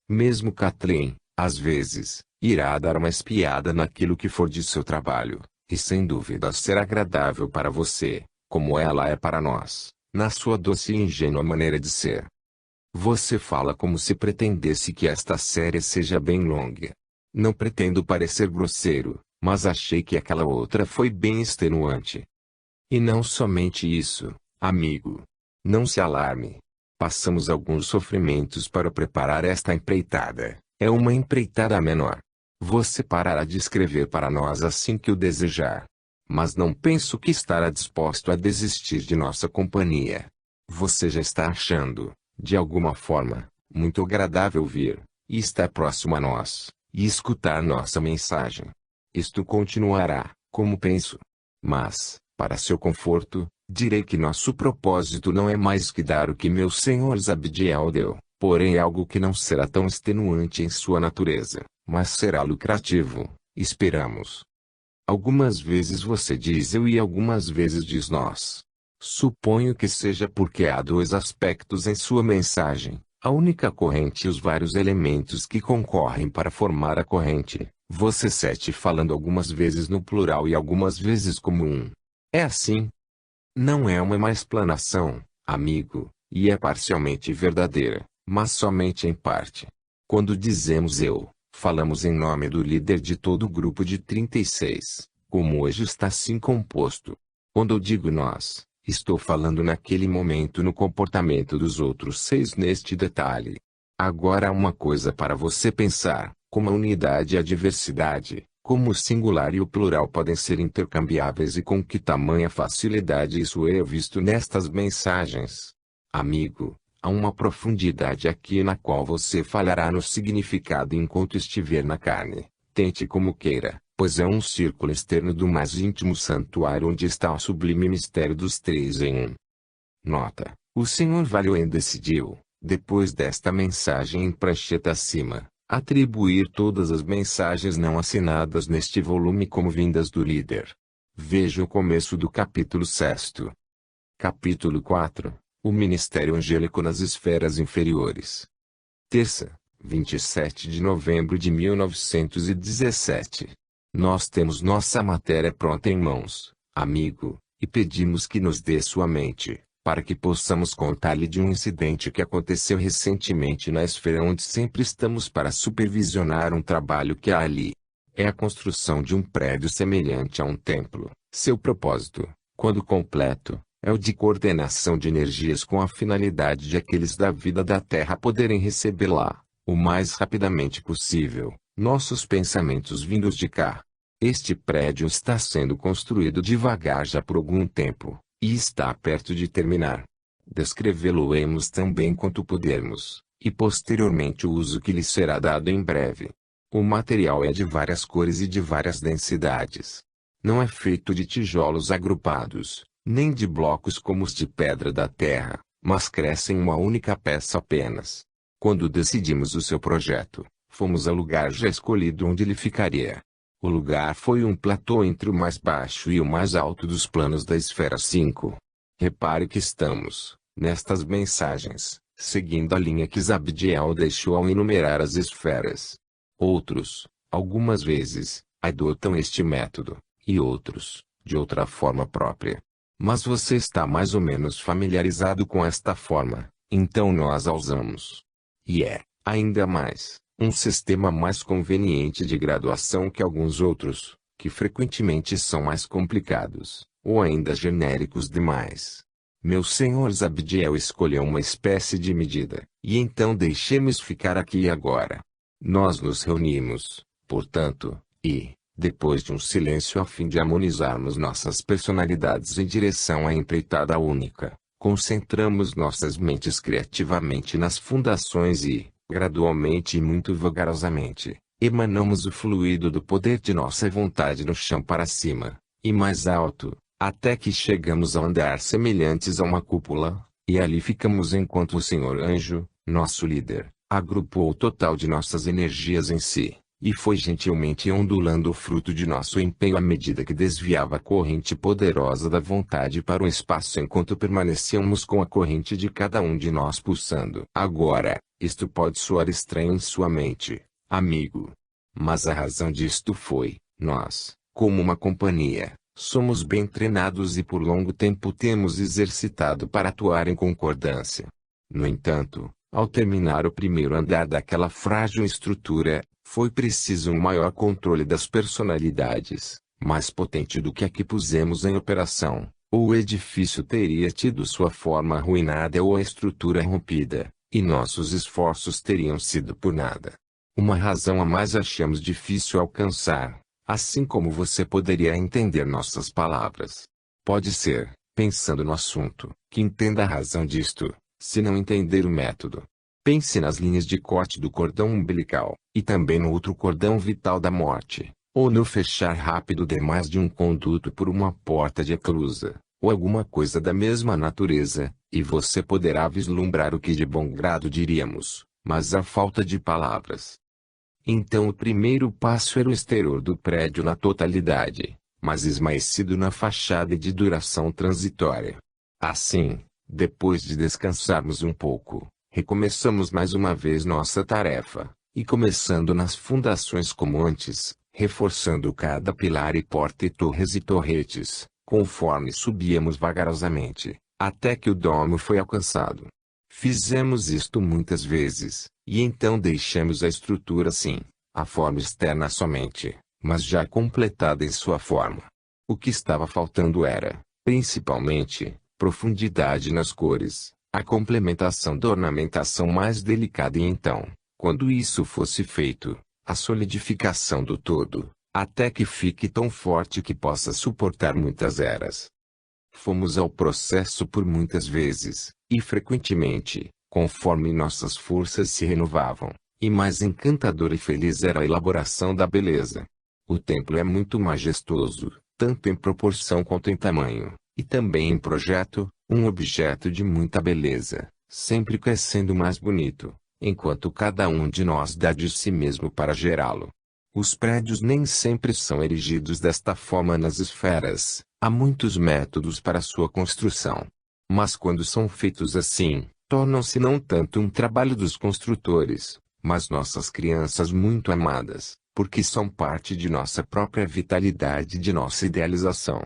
Mesmo Kathleen, às vezes, irá dar uma espiada naquilo que for de seu trabalho, e sem dúvida será agradável para você, como ela é para nós, na sua doce e ingênua maneira de ser. Você fala como se pretendesse que esta série seja bem longa. Não pretendo parecer grosseiro, mas achei que aquela outra foi bem extenuante. E não somente isso, amigo. Não se alarme. Passamos alguns sofrimentos para preparar esta empreitada. É uma empreitada menor. Você parará de escrever para nós assim que o desejar. Mas não penso que estará disposto a desistir de nossa companhia. Você já está achando, de alguma forma, muito agradável vir, e estar próximo a nós, e escutar nossa mensagem. Isto continuará, como penso. Mas, para seu conforto, direi que nosso propósito não é mais que dar o que meu senhor Zabdiel deu, porém é algo que não será tão extenuante em sua natureza, mas será lucrativo, esperamos. Algumas vezes você diz eu e algumas vezes diz nós. Suponho que seja porque há dois aspectos em sua mensagem, a única corrente e os vários elementos que concorrem para formar a corrente, você sete falando algumas vezes no plural e algumas vezes como um. É assim? Não é uma má explanação, amigo, e é parcialmente verdadeira, mas somente em parte. Quando dizemos eu, falamos em nome do líder de todo o grupo de 36, como hoje está assim composto. Quando eu digo nós, estou falando naquele momento no comportamento dos outros 6 neste detalhe. Agora há uma coisa para você pensar, como a unidade e a diversidade, como o singular e o plural podem ser intercambiáveis e com que tamanha facilidade isso é visto nestas mensagens. Amigo, há uma profundidade aqui na qual você falhará no significado enquanto estiver na carne. Tente como queira, pois é um círculo externo do mais íntimo santuário onde está o sublime mistério dos 3 em 1. Nota: o Sr. Valioen decidiu, depois desta mensagem em prancheta acima, atribuir todas as mensagens não assinadas neste volume como vindas do líder. Veja o começo do capítulo 6. Capítulo 4. O Ministério Angélico nas Esferas Inferiores. Terça, 27 de novembro de 1917. Nós temos nossa matéria pronta em mãos, amigo, e pedimos que nos dê sua mente, para que possamos contar-lhe de um incidente que aconteceu recentemente na esfera onde sempre estamos para supervisionar um trabalho que há ali. É a construção de um prédio semelhante a um templo. Seu propósito, quando completo, é o de coordenação de energias com a finalidade de aqueles da vida da Terra poderem recebê-la, o mais rapidamente possível, nossos pensamentos vindos de cá. Este prédio está sendo construído devagar já por algum tempo, e está perto de terminar. Descrevê-lo-emos tão bem quanto pudermos, e posteriormente o uso que lhe será dado em breve. O material é de várias cores e de várias densidades. Não é feito de tijolos agrupados, nem de blocos como os de pedra da terra, mas cresce em uma única peça apenas. Quando decidimos o seu projeto, fomos ao lugar já escolhido onde ele ficaria. O lugar foi um platô entre o mais baixo e o mais alto dos planos da esfera 5. Repare que estamos, nestas mensagens, seguindo a linha que Zabdiel deixou ao enumerar as esferas. Outros, algumas vezes, adotam este método, e outros, de outra forma própria. Mas você está mais ou menos familiarizado com esta forma, então nós a usamos. E é, ainda mais, um sistema mais conveniente de graduação que alguns outros, que frequentemente são mais complicados, ou ainda genéricos demais. Meu senhor Zabdiel escolheu uma espécie de medida, e então deixemos ficar aqui agora. Nós nos reunimos, portanto, e, depois de um silêncio a fim de harmonizarmos nossas personalidades em direção à empreitada única, concentramos nossas mentes criativamente nas fundações e, gradualmente e muito vagarosamente, emanamos o fluido do poder de nossa vontade no chão para cima, e mais alto, até que chegamos a andar semelhantes a uma cúpula, e ali ficamos enquanto o Senhor Anjo, nosso líder, agrupou o total de nossas energias em si, e foi gentilmente ondulando o fruto de nosso empenho à medida que desviava a corrente poderosa da vontade para o espaço enquanto permanecíamos com a corrente de cada um de nós pulsando. Agora, isto pode soar estranho em sua mente, amigo. Mas a razão disto foi, nós, como uma companhia, somos bem treinados e por longo tempo temos exercitado para atuar em concordância. No entanto, Ao terminar o primeiro andar daquela frágil estrutura, foi preciso um maior controle das personalidades, mais potente do que a que pusemos em operação, ou o edifício teria tido sua forma arruinada ou a estrutura rompida, e nossos esforços teriam sido por nada. Uma razão a mais achamos difícil alcançar, assim como você poderia entender nossas palavras. Pode ser, pensando no assunto, que entenda a razão disto, se não entender o método. Pense nas linhas de corte do cordão umbilical, e também no outro cordão vital da morte, ou no fechar rápido demais de um conduto por uma porta de eclusa, ou alguma coisa da mesma natureza, e você poderá vislumbrar o que de bom grado diríamos, mas há falta de palavras. Então o primeiro passo era o exterior do prédio na totalidade, mas esmaecido na fachada e de duração transitória. Assim, depois de descansarmos um pouco, recomeçamos mais uma vez nossa tarefa, e começando nas fundações como antes, reforçando cada pilar e porta e torretes, conforme subíamos vagarosamente, até que o domo foi alcançado. Fizemos isto muitas vezes, e então deixamos a estrutura assim, a forma externa somente, mas já completada em sua forma. O que estava faltando era, principalmente, profundidade nas cores, a complementação da ornamentação mais delicada e então, quando isso fosse feito, a solidificação do todo, até que fique tão forte que possa suportar muitas eras. Fomos ao processo por muitas vezes, e frequentemente, conforme nossas forças se renovavam, e mais encantadora e feliz era a elaboração da beleza. O templo é muito majestoso, tanto em proporção quanto em tamanho, e também em projeto, um objeto de muita beleza, sempre crescendo mais bonito, enquanto cada um de nós dá de si mesmo para gerá-lo. Os prédios nem sempre são erigidos desta forma nas esferas, há muitos métodos para sua construção. Mas quando são feitos assim, tornam-se não tanto um trabalho dos construtores, mas nossas crianças muito amadas, porque são parte de nossa própria vitalidade e de nossa idealização.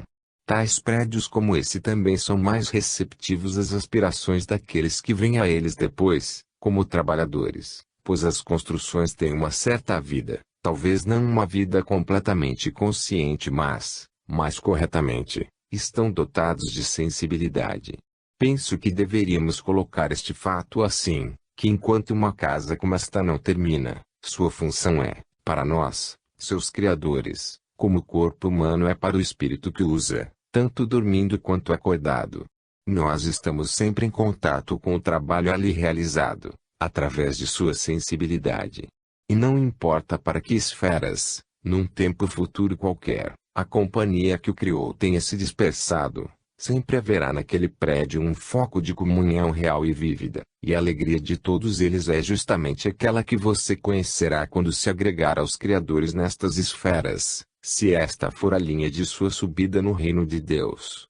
Tais prédios como esse também são mais receptivos às aspirações daqueles que vêm a eles depois, como trabalhadores, pois as construções têm uma certa vida. Talvez não uma vida completamente consciente, mas, mais corretamente, estão dotados de sensibilidade. Penso que deveríamos colocar este fato assim, que enquanto uma casa como esta não termina, sua função é, para nós, seus criadores, como o corpo humano é para o espírito que usa, tanto dormindo quanto acordado. Nós estamos sempre em contato com o trabalho ali realizado, através de sua sensibilidade. E não importa para que esferas, num tempo futuro qualquer, a companhia que o criou tenha se dispersado, sempre haverá naquele prédio um foco de comunhão real e vívida, e a alegria de todos eles é justamente aquela que você conhecerá quando se agregar aos criadores nestas esferas, se esta for a linha de sua subida no reino de Deus.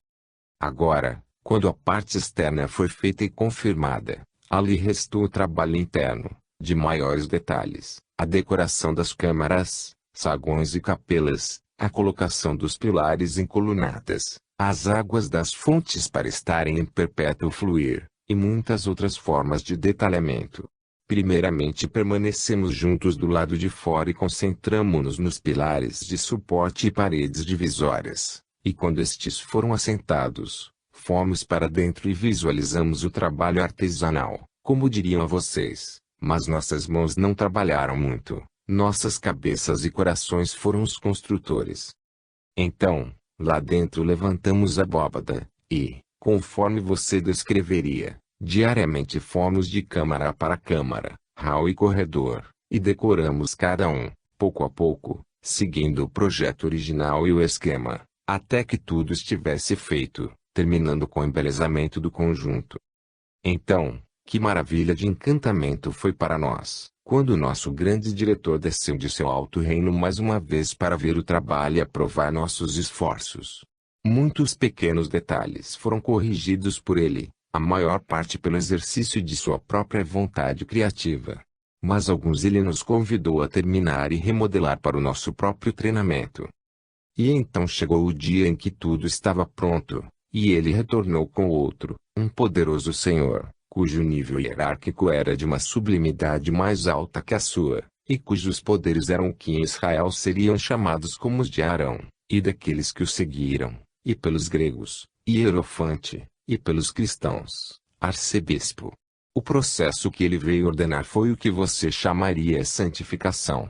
Agora, quando a parte externa foi feita e confirmada, ali restou o trabalho interno, de maiores detalhes. A decoração das câmaras, saguões e capelas, a colocação dos pilares em colunatas, as águas das fontes para estarem em perpétuo fluir, e muitas outras formas de detalhamento. Primeiramente permanecemos juntos do lado de fora e concentramo-nos nos pilares de suporte e paredes divisórias, e quando estes foram assentados, fomos para dentro e visualizamos o trabalho artesanal, como diriam a vocês. Mas nossas mãos não trabalharam muito, nossas cabeças e corações foram os construtores. Então, lá dentro levantamos a abóbada, e, conforme você descreveria, diariamente fomos de câmara para câmara, hall e corredor, e decoramos cada um, pouco a pouco, seguindo o projeto original e o esquema, até que tudo estivesse feito, terminando com o embelezamento do conjunto. Então, que maravilha de encantamento foi para nós, quando o nosso grande diretor desceu de seu alto reino mais uma vez para ver o trabalho e aprovar nossos esforços. Muitos pequenos detalhes foram corrigidos por ele, a maior parte pelo exercício de sua própria vontade criativa. Mas alguns ele nos convidou a terminar e remodelar para o nosso próprio treinamento. E então chegou o dia em que tudo estava pronto, e ele retornou com outro, um poderoso Senhor, cujo nível hierárquico era de uma sublimidade mais alta que a sua, e cujos poderes eram que em Israel seriam chamados como os de Arão, e daqueles que o seguiram, e pelos gregos, hierofante, e pelos cristãos, arcebispo. O processo que ele veio ordenar foi o que você chamaria santificação.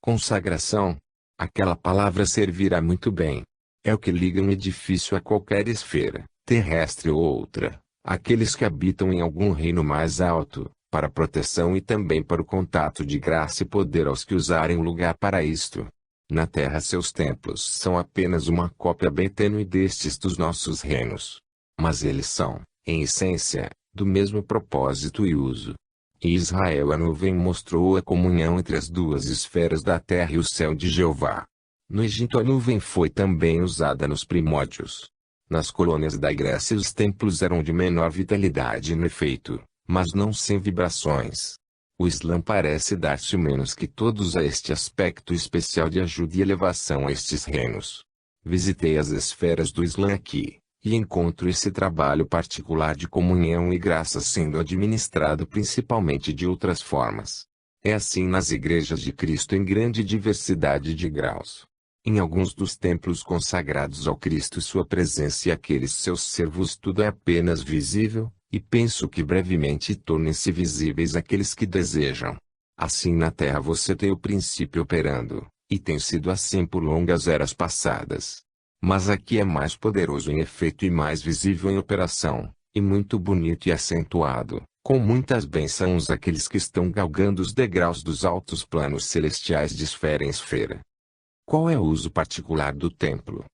Consagração. Aquela palavra servirá muito bem. É o que liga um edifício a qualquer esfera, terrestre ou outra, aqueles que habitam em algum reino mais alto, para proteção e também para o contato de graça e poder aos que usarem o lugar para isto. Na terra seus templos são apenas uma cópia bem tênue destes dos nossos reinos. Mas eles são, em essência, do mesmo propósito e uso. Em Israel a nuvem mostrou a comunhão entre as duas esferas da terra e o céu de Jeová. No Egito a nuvem foi também usada nos primórdios. Nas colônias da Grécia os templos eram de menor vitalidade no efeito, mas não sem vibrações. O Islã parece dar-se menos que todos a este aspecto especial de ajuda e elevação a estes reinos. Visitei as esferas do Islã aqui, e encontro esse trabalho particular de comunhão e graça sendo administrado principalmente de outras formas. É assim nas igrejas de Cristo em grande diversidade de graus. Em alguns dos templos consagrados ao Cristo sua presença e aqueles seus servos tudo é apenas visível, e penso que brevemente tornem-se visíveis aqueles que desejam. Assim na terra você tem o princípio operando, e tem sido assim por longas eras passadas. Mas aqui é mais poderoso em efeito e mais visível em operação, e muito bonito e acentuado, com muitas bênçãos àqueles que estão galgando os degraus dos altos planos celestiais de esfera em esfera. Qual é o uso particular do templo?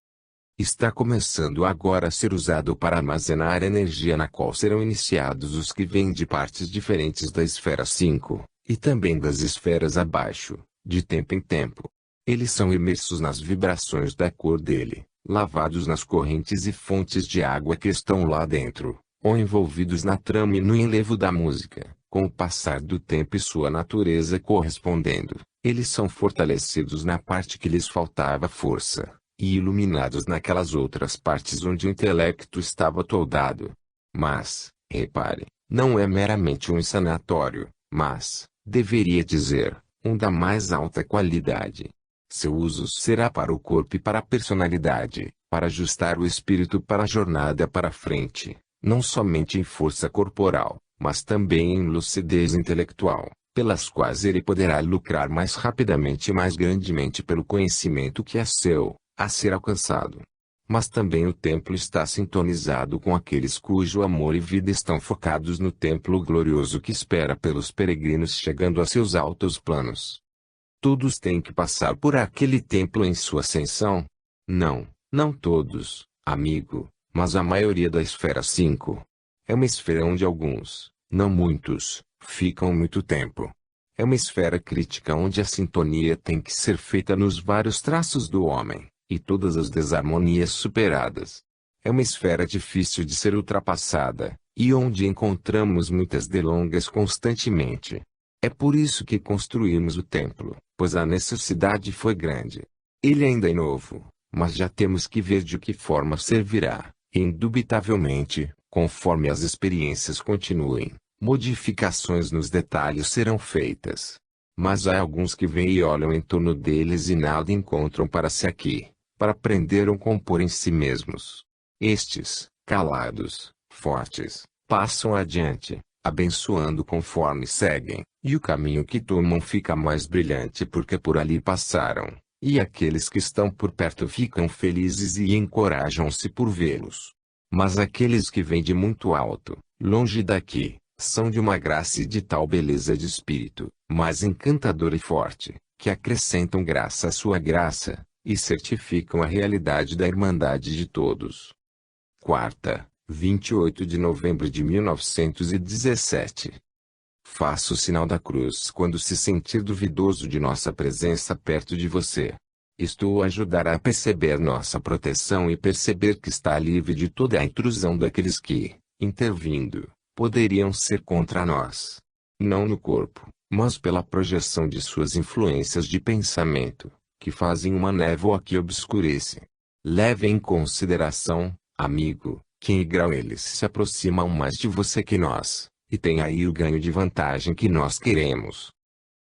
Está começando agora a ser usado para armazenar energia na qual serão iniciados os que vêm de partes diferentes da esfera 5, e também das esferas abaixo, de tempo em tempo. Eles são imersos nas vibrações da cor dele, lavados nas correntes e fontes de água que estão lá dentro, ou envolvidos na trama e no enlevo da música, com o passar do tempo e sua natureza correspondendo. Eles são fortalecidos na parte que lhes faltava força, e iluminados naquelas outras partes onde o intelecto estava toldado. Mas, repare, não é meramente um sanatório, mas, deveria dizer, um da mais alta qualidade. Seu uso será para o corpo e para a personalidade, para ajustar o espírito para a jornada para frente, não somente em força corporal, mas também em lucidez intelectual, pelas quais ele poderá lucrar mais rapidamente e mais grandemente pelo conhecimento que é seu, a ser alcançado. Mas também o templo está sintonizado com aqueles cujo amor e vida estão focados no templo glorioso que espera pelos peregrinos chegando a seus altos planos. Todos têm que passar por aquele templo em sua ascensão? Não, não todos, amigo, mas a maioria da esfera 5. É uma esfera onde alguns, não muitos, ficam muito tempo. É uma esfera crítica onde a sintonia tem que ser feita nos vários traços do homem, e todas as desarmonias superadas. É uma esfera difícil de ser ultrapassada, e onde encontramos muitas delongas constantemente. É por isso que construímos o templo, pois a necessidade foi grande. Ele ainda é novo, mas já temos que ver de que forma servirá, e indubitavelmente, conforme as experiências continuem, modificações nos detalhes serão feitas. Mas há alguns que vêm e olham em torno deles e nada encontram para si aqui, para aprender ou compor em si mesmos. Estes, calados, fortes, passam adiante, abençoando conforme seguem, e o caminho que tomam fica mais brilhante porque por ali passaram, e aqueles que estão por perto ficam felizes e encorajam-se por vê-los. Mas aqueles que vêm de muito alto, longe daqui, são de uma graça e de tal beleza de espírito, mais encantadora e forte, que acrescentam graça à sua graça, e certificam a realidade da irmandade de todos. Quarta, 28 de novembro de 1917. Faça o sinal da cruz quando se sentir duvidoso de nossa presença perto de você. Isto o ajudará a perceber nossa proteção e perceber que está livre de toda a intrusão daqueles que, intervindo, poderiam ser contra nós. Não no corpo, mas pela projeção de suas influências de pensamento, que fazem uma névoa que obscurece. Leve em consideração, amigo, que em grau eles se aproximam mais de você que nós, e tem aí o ganho de vantagem que nós queremos.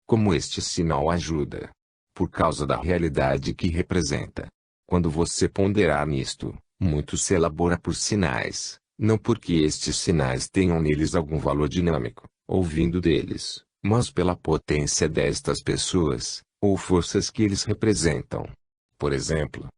Como este sinal ajuda? Por causa da realidade que representa. Quando você ponderar nisto, muito se elabora por sinais, não porque estes sinais tenham neles algum valor dinâmico, ou vindo deles, mas pela potência destas pessoas, ou forças que eles representam. Por exemplo,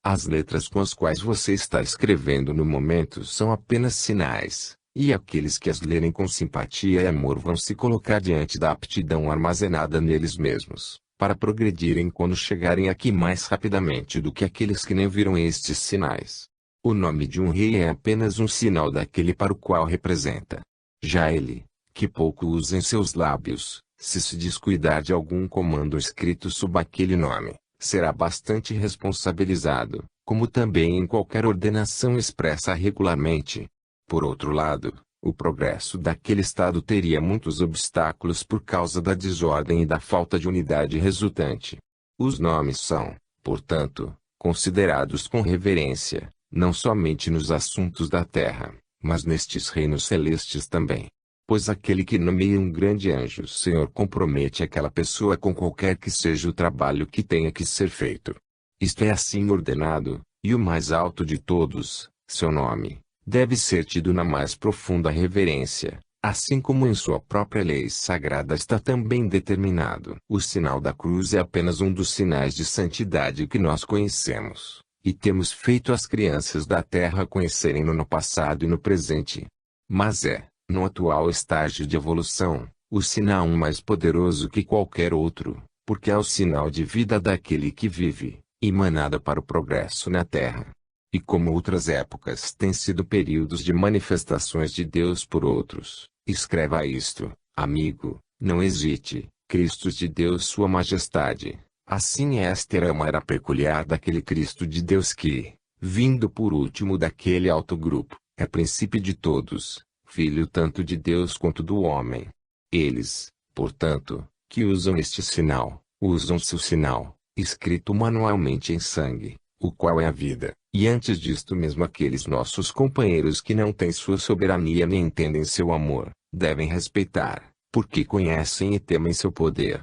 as letras com as quais você está escrevendo no momento são apenas sinais, e aqueles que as lerem com simpatia e amor vão se colocar diante da aptidão armazenada neles mesmos, para progredirem quando chegarem aqui mais rapidamente do que aqueles que nem viram estes sinais. O nome de um rei é apenas um sinal daquele para o qual representa. Já ele, que pouco usa em seus lábios, se descuidar de algum comando escrito sob aquele nome, será bastante responsabilizado, como também em qualquer ordenação expressa regularmente. Por outro lado, o progresso daquele estado teria muitos obstáculos por causa da desordem e da falta de unidade resultante. Os nomes são, portanto, considerados com reverência, não somente nos assuntos da terra, mas nestes reinos celestes também. Pois aquele que nomeia um grande anjo Senhor compromete aquela pessoa com qualquer que seja o trabalho que tenha que ser feito. Isto é assim ordenado, e o mais alto de todos, seu nome, deve ser tido na mais profunda reverência, assim como em sua própria lei sagrada está também determinado. O sinal da cruz é apenas um dos sinais de santidade que nós conhecemos, e temos feito as crianças da terra conhecerem no passado e no presente. Mas no atual estágio de evolução, o sinal mais poderoso que qualquer outro, porque é o sinal de vida daquele que vive, emanada para o progresso na Terra. E como outras épocas têm sido períodos de manifestações de Deus por outros, escreva isto, amigo, não hesite, Cristo de Deus Sua Majestade. Assim esta era peculiar daquele Cristo de Deus que, vindo por último daquele alto grupo, é princípio de todos, Filho tanto de Deus quanto do homem. Eles, portanto, que usam este sinal, usam seu sinal, escrito manualmente em sangue, o qual é a vida, e antes disto mesmo aqueles nossos companheiros que não têm sua soberania nem entendem seu amor, devem respeitar, porque conhecem e temem seu poder.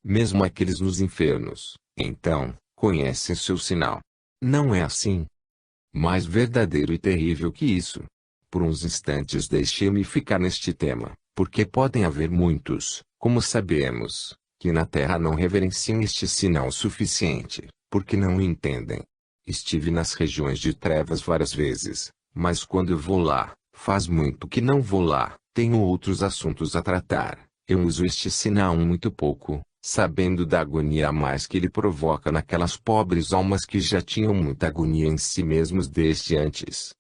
Mesmo aqueles nos infernos, então, conhecem seu sinal. Não é assim? Mais verdadeiro e terrível que isso. Por uns instantes deixe-me ficar neste tema, porque podem haver muitos, como sabemos, que na Terra não reverenciam este sinal suficiente, porque não o entendem. Estive nas regiões de trevas várias vezes, mas quando eu vou lá, faz muito que não vou lá, tenho outros assuntos a tratar, eu uso este sinal muito pouco, sabendo da agonia a mais que ele provoca naquelas pobres almas que já tinham muita agonia em si mesmos desde antes.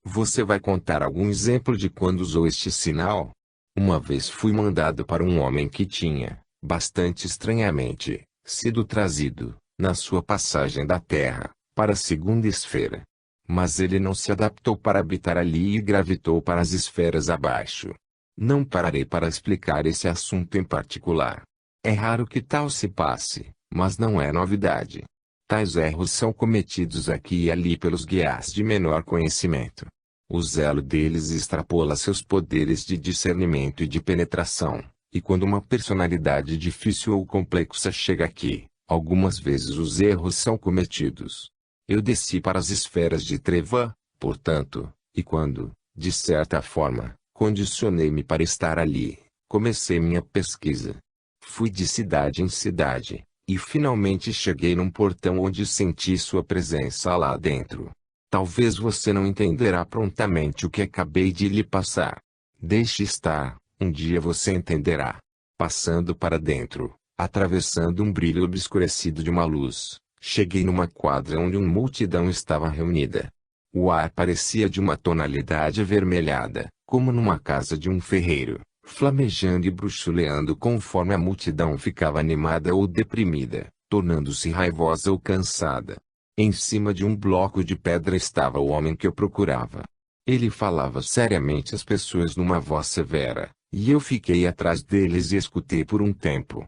Você vai contar algum exemplo de quando usou este sinal? Uma vez fui mandado para um homem que tinha, bastante estranhamente, sido trazido, na sua passagem da Terra, para a segunda esfera. Mas ele não se adaptou para habitar ali e gravitou para as esferas abaixo. Não pararei para explicar esse assunto em particular. É raro que tal se passe, mas não é novidade. Tais erros são cometidos aqui e ali pelos guias de menor conhecimento. O zelo deles extrapola seus poderes de discernimento e de penetração, e quando uma personalidade difícil ou complexa chega aqui, algumas vezes os erros são cometidos. Eu desci para as esferas de treva, portanto, e quando, de certa forma, condicionei-me para estar ali, comecei minha pesquisa. Fui de cidade em cidade, e finalmente cheguei num portão onde senti sua presença lá dentro. Talvez você não entenderá prontamente o que acabei de lhe passar. Deixe estar, um dia você entenderá. Passando para dentro, atravessando um brilho obscurecido de uma luz, cheguei numa quadra onde uma multidão estava reunida. O ar parecia de uma tonalidade avermelhada, como numa casa de um ferreiro, flamejando e bruxuleando conforme a multidão ficava animada ou deprimida, tornando-se raivosa ou cansada. Em cima de um bloco de pedra estava o homem que eu procurava. Ele falava seriamente às pessoas numa voz severa, e eu fiquei atrás deles e escutei por um tempo.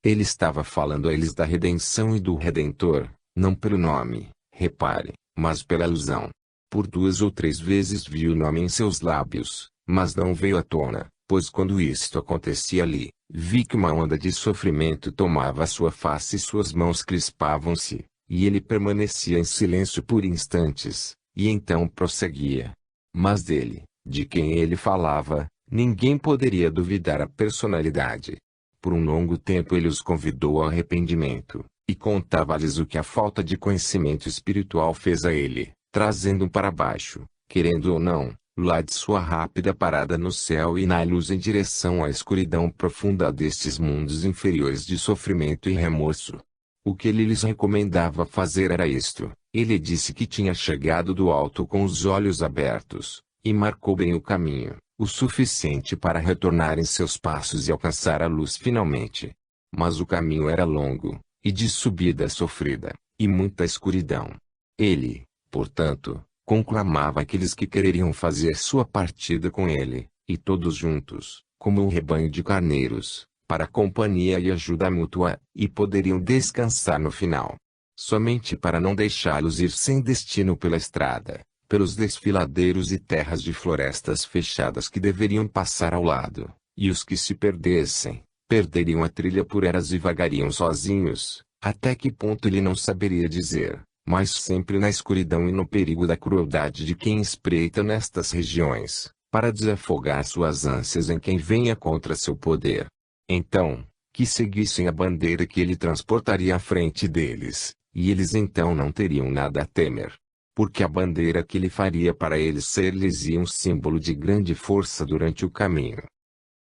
Ele estava falando a eles da redenção e do Redentor, não pelo nome, repare, mas pela alusão. Por 2 ou 3 vezes vi o nome em seus lábios, Mas não veio à tona, pois quando isto acontecia ali, vi que uma onda de sofrimento tomava sua face e suas mãos crispavam-se, e ele permanecia em silêncio por instantes, e então prosseguia. Mas dele, de quem ele falava, ninguém poderia duvidar a personalidade. Por um longo tempo ele os convidou ao arrependimento, e contava-lhes o que a falta de conhecimento espiritual fez a ele, trazendo-o para baixo, querendo ou não, lá de sua rápida parada no céu e na luz em direção à escuridão profunda destes mundos inferiores de sofrimento e remorso. O que ele lhes recomendava fazer era isto: ele disse que tinha chegado do alto com os olhos abertos, e marcou bem o caminho, o suficiente para retornar em seus passos e alcançar a luz finalmente. Mas o caminho era longo, e de subida sofrida, e muita escuridão. Ele, portanto, conclamava aqueles que quereriam fazer sua partida com ele, e todos juntos, como um rebanho de carneiros, para companhia e ajuda mútua, e poderiam descansar no final. Somente para não deixá-los ir sem destino pela estrada, pelos desfiladeiros e terras de florestas fechadas que deveriam passar ao lado, e os que se perdessem, perderiam a trilha por eras e vagariam sozinhos, até que ponto ele não saberia dizer, mas sempre na escuridão e no perigo da crueldade de quem espreita nestas regiões, para desafogar suas ânsias em quem venha contra seu poder. Então, que seguissem a bandeira que ele transportaria à frente deles, e eles então não teriam nada a temer. Porque a bandeira que ele faria para eles ser-lhes-ia um símbolo de grande força durante o caminho.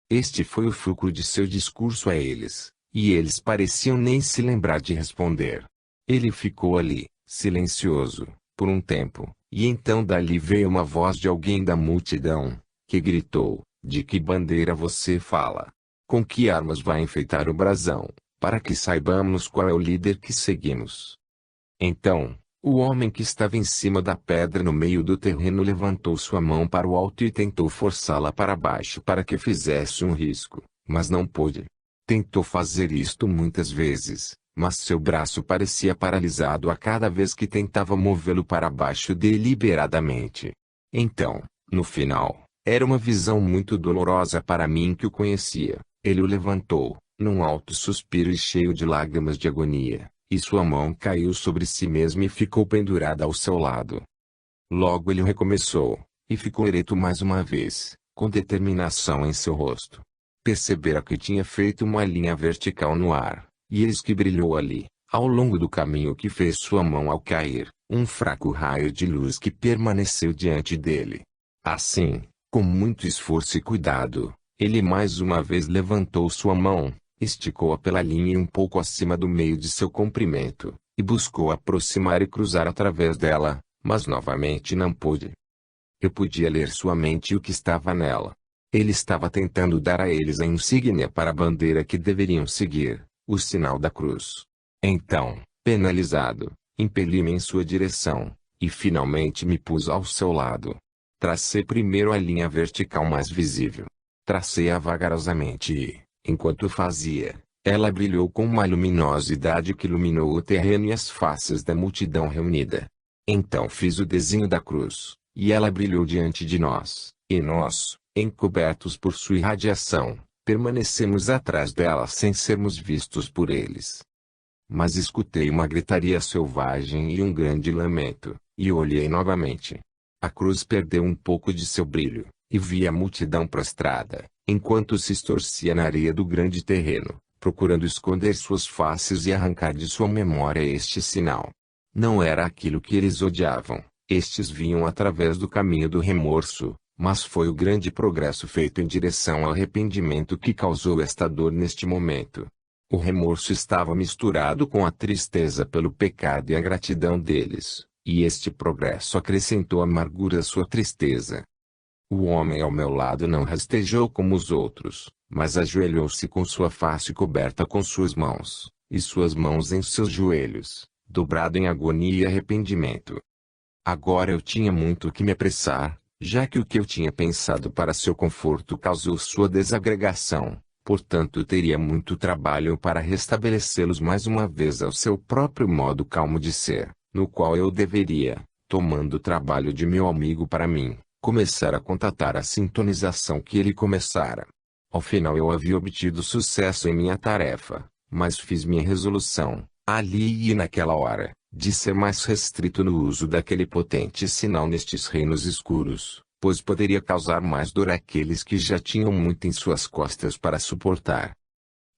Este foi o fulcro de seu discurso a eles, e eles pareciam nem se lembrar de responder. Ele ficou ali, silencioso, por um tempo, e então dali veio uma voz de alguém da multidão, que gritou: de que bandeira você fala? Com que armas vai enfeitar o brasão, para que saibamos qual é o líder que seguimos? Então, o homem que estava em cima da pedra no meio do terreno levantou sua mão para o alto e tentou forçá-la para baixo para que fizesse um risco, mas não pôde. Tentou fazer isto muitas vezes, mas seu braço parecia paralisado a cada vez que tentava movê-lo para baixo deliberadamente. Então, no final, era uma visão muito dolorosa para mim que o conhecia. Ele o levantou, num alto suspiro e cheio de lágrimas de agonia, e sua mão caiu sobre si mesmo e ficou pendurada ao seu lado. Logo ele recomeçou, e ficou ereto mais uma vez, com determinação em seu rosto. Percebera que tinha feito uma linha vertical no ar, e eis que brilhou ali, ao longo do caminho que fez sua mão ao cair, um fraco raio de luz que permaneceu diante dele. Assim, com muito esforço e cuidado, ele mais uma vez levantou sua mão, esticou-a pela linha um pouco acima do meio de seu comprimento, e buscou aproximar e cruzar através dela, mas novamente não pôde. Eu podia ler sua mente e o que estava nela. Ele estava tentando dar a eles a insígnia para a bandeira que deveriam seguir, o sinal da cruz. Então, penalizado, impeli-me em sua direção, e finalmente me pus ao seu lado. Tracei primeiro a linha vertical mais visível. Tracei-a vagarosamente e, enquanto fazia, ela brilhou com uma luminosidade que iluminou o terreno e as faces da multidão reunida. Então fiz o desenho da cruz, e ela brilhou diante de nós, e nós, encobertos por sua irradiação, permanecemos atrás dela sem sermos vistos por eles. Mas escutei uma gritaria selvagem e um grande lamento, e olhei novamente. A cruz perdeu um pouco de seu brilho, e vi a multidão prostrada, enquanto se estorcia na areia do grande terreno, procurando esconder suas faces e arrancar de sua memória este sinal. Não era aquilo que eles odiavam, estes vinham através do caminho do remorso, mas foi o grande progresso feito em direção ao arrependimento que causou esta dor neste momento. O remorso estava misturado com a tristeza pelo pecado e a gratidão deles, e este progresso acrescentou amargura à sua tristeza. O homem ao meu lado não rastejou como os outros, mas ajoelhou-se com sua face coberta com suas mãos, e suas mãos em seus joelhos, dobrado em agonia e arrependimento. Agora eu tinha muito que me apressar, já que o que eu tinha pensado para seu conforto causou sua desagregação, portanto teria muito trabalho para restabelecê-los mais uma vez ao seu próprio modo calmo de ser, no qual eu deveria, tomando o trabalho de meu amigo para mim, começar a contatar a sintonização que ele começara. Ao final eu havia obtido sucesso em minha tarefa, mas fiz minha resolução, ali e naquela hora, de ser mais restrito no uso daquele potente sinal nestes reinos escuros, pois poderia causar mais dor àqueles que já tinham muito em suas costas para suportar.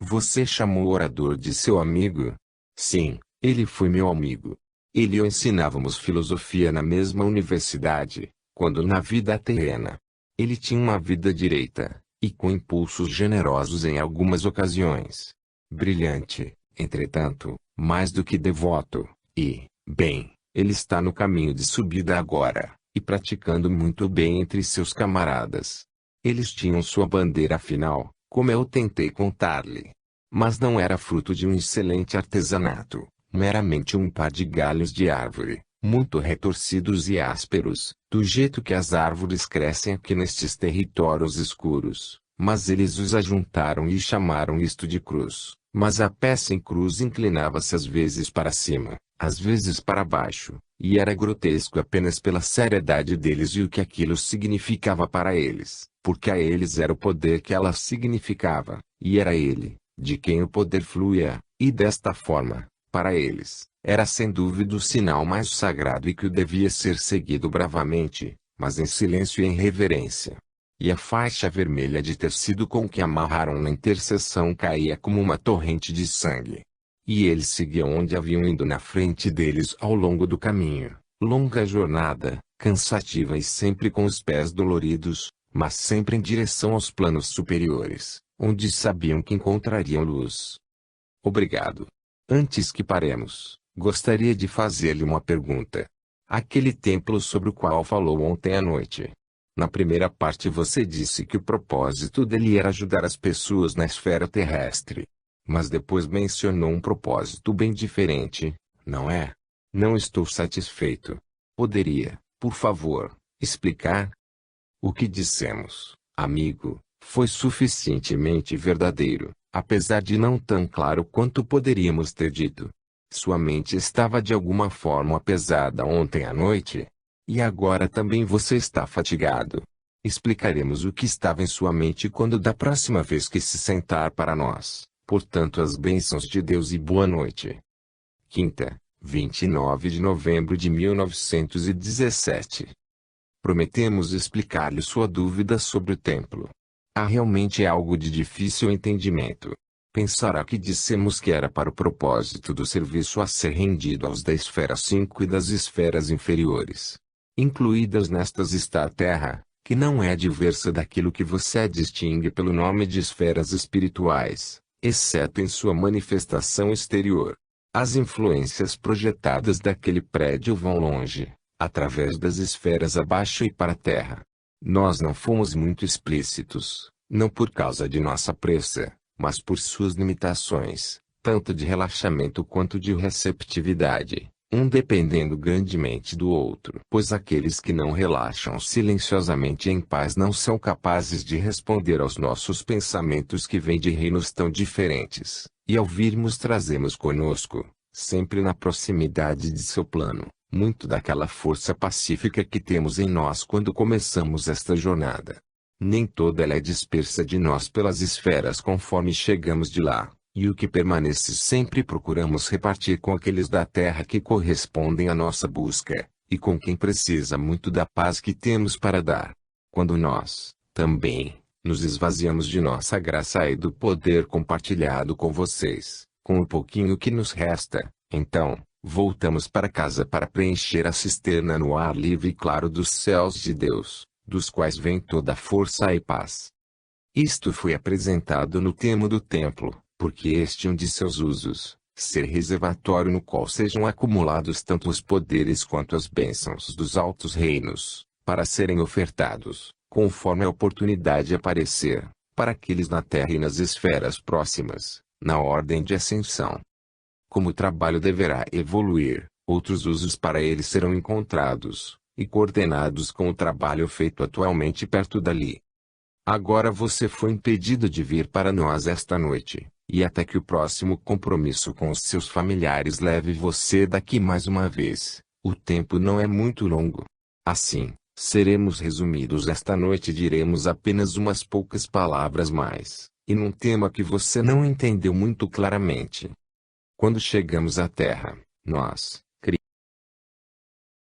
Você chamou o orador de seu amigo? Sim, ele foi meu amigo. Ele e eu ensinávamos filosofia na mesma universidade, quando na vida terrena. Ele tinha uma vida direita, e com impulsos generosos em algumas ocasiões. Brilhante, entretanto, mais do que devoto, e, bem, ele está no caminho de subida agora, e praticando muito bem entre seus camaradas. Eles tinham sua bandeira final, como eu tentei contar-lhe. Mas não era fruto de um excelente artesanato, meramente um par de galhos de árvore, muito retorcidos e ásperos, do jeito que as árvores crescem aqui nestes territórios escuros, mas eles os ajuntaram e chamaram isto de cruz. Mas a peça em cruz inclinava-se às vezes para cima, às vezes para baixo, e era grotesco apenas pela seriedade deles e o que aquilo significava para eles, porque a eles era o poder que ela significava, e era ele, de quem o poder fluía, e desta forma, para eles, era sem dúvida o sinal mais sagrado e que o devia ser seguido bravamente, mas em silêncio e em reverência. E a faixa vermelha de tecido com que amarraram na intercessão caía como uma torrente de sangue. E eles seguiam onde haviam ido na frente deles ao longo do caminho, longa jornada, cansativa e sempre com os pés doloridos, mas sempre em direção aos planos superiores, onde sabiam que encontrariam luz. Obrigado. Antes que paremos, gostaria de fazer-lhe uma pergunta. Aquele templo sobre o qual falou ontem à noite. Na primeira parte você disse que o propósito dele era ajudar as pessoas na esfera terrestre. Mas depois mencionou um propósito bem diferente, não é? Não estou satisfeito. Poderia, por favor, explicar? O que dissemos, amigo, foi suficientemente verdadeiro, apesar de não tão claro quanto poderíamos ter dito. Sua mente estava de alguma forma pesada ontem à noite. E agora também você está fatigado. Explicaremos o que estava em sua mente quando da próxima vez que se sentar para nós. Portanto, as bênçãos de Deus e boa noite. Quinta, 29 de novembro de 1917. Prometemos explicar-lhe sua dúvida sobre o templo. Realmente é algo de difícil entendimento. Pensará que dissemos que era para o propósito do serviço a ser rendido aos da esfera 5 e das esferas inferiores. Incluídas nestas está a Terra, que não é diversa daquilo que você distingue pelo nome de esferas espirituais, exceto em sua manifestação exterior. As influências projetadas daquele prédio vão longe, através das esferas abaixo e para a Terra. Nós não fomos muito explícitos, não por causa de nossa pressa, mas por suas limitações, tanto de relaxamento quanto de receptividade. Um dependendo grandemente do outro. Pois aqueles que não relaxam silenciosamente em paz não são capazes de responder aos nossos pensamentos que vêm de reinos tão diferentes, e ao virmos trazemos conosco, sempre na proximidade de seu plano, muito daquela força pacífica que temos em nós quando começamos esta jornada. Nem toda ela é dispersa de nós pelas esferas conforme chegamos de lá. E o que permanece sempre procuramos repartir com aqueles da terra que correspondem à nossa busca, e com quem precisa muito da paz que temos para dar. Quando nós, também, nos esvaziamos de nossa graça e do poder compartilhado com vocês, com o pouquinho que nos resta, então, voltamos para casa para preencher a cisterna no ar livre e claro dos céus de Deus, dos quais vem toda a força e paz. Isto foi apresentado no tema do templo. Porque este é um de seus usos, ser reservatório no qual sejam acumulados tanto os poderes quanto as bênçãos dos altos reinos, para serem ofertados, conforme a oportunidade aparecer, para aqueles na terra e nas esferas próximas, na ordem de ascensão. Como o trabalho deverá evoluir, outros usos para ele serão encontrados, e coordenados com o trabalho feito atualmente perto dali. Agora você foi impedido de vir para nós esta noite. E até que o próximo compromisso com os seus familiares leve você daqui mais uma vez, o tempo não é muito longo. Assim, Seremos resumidos esta noite e diremos apenas umas poucas palavras mais, e num tema que você não entendeu muito claramente. Quando chegamos à Terra, nós,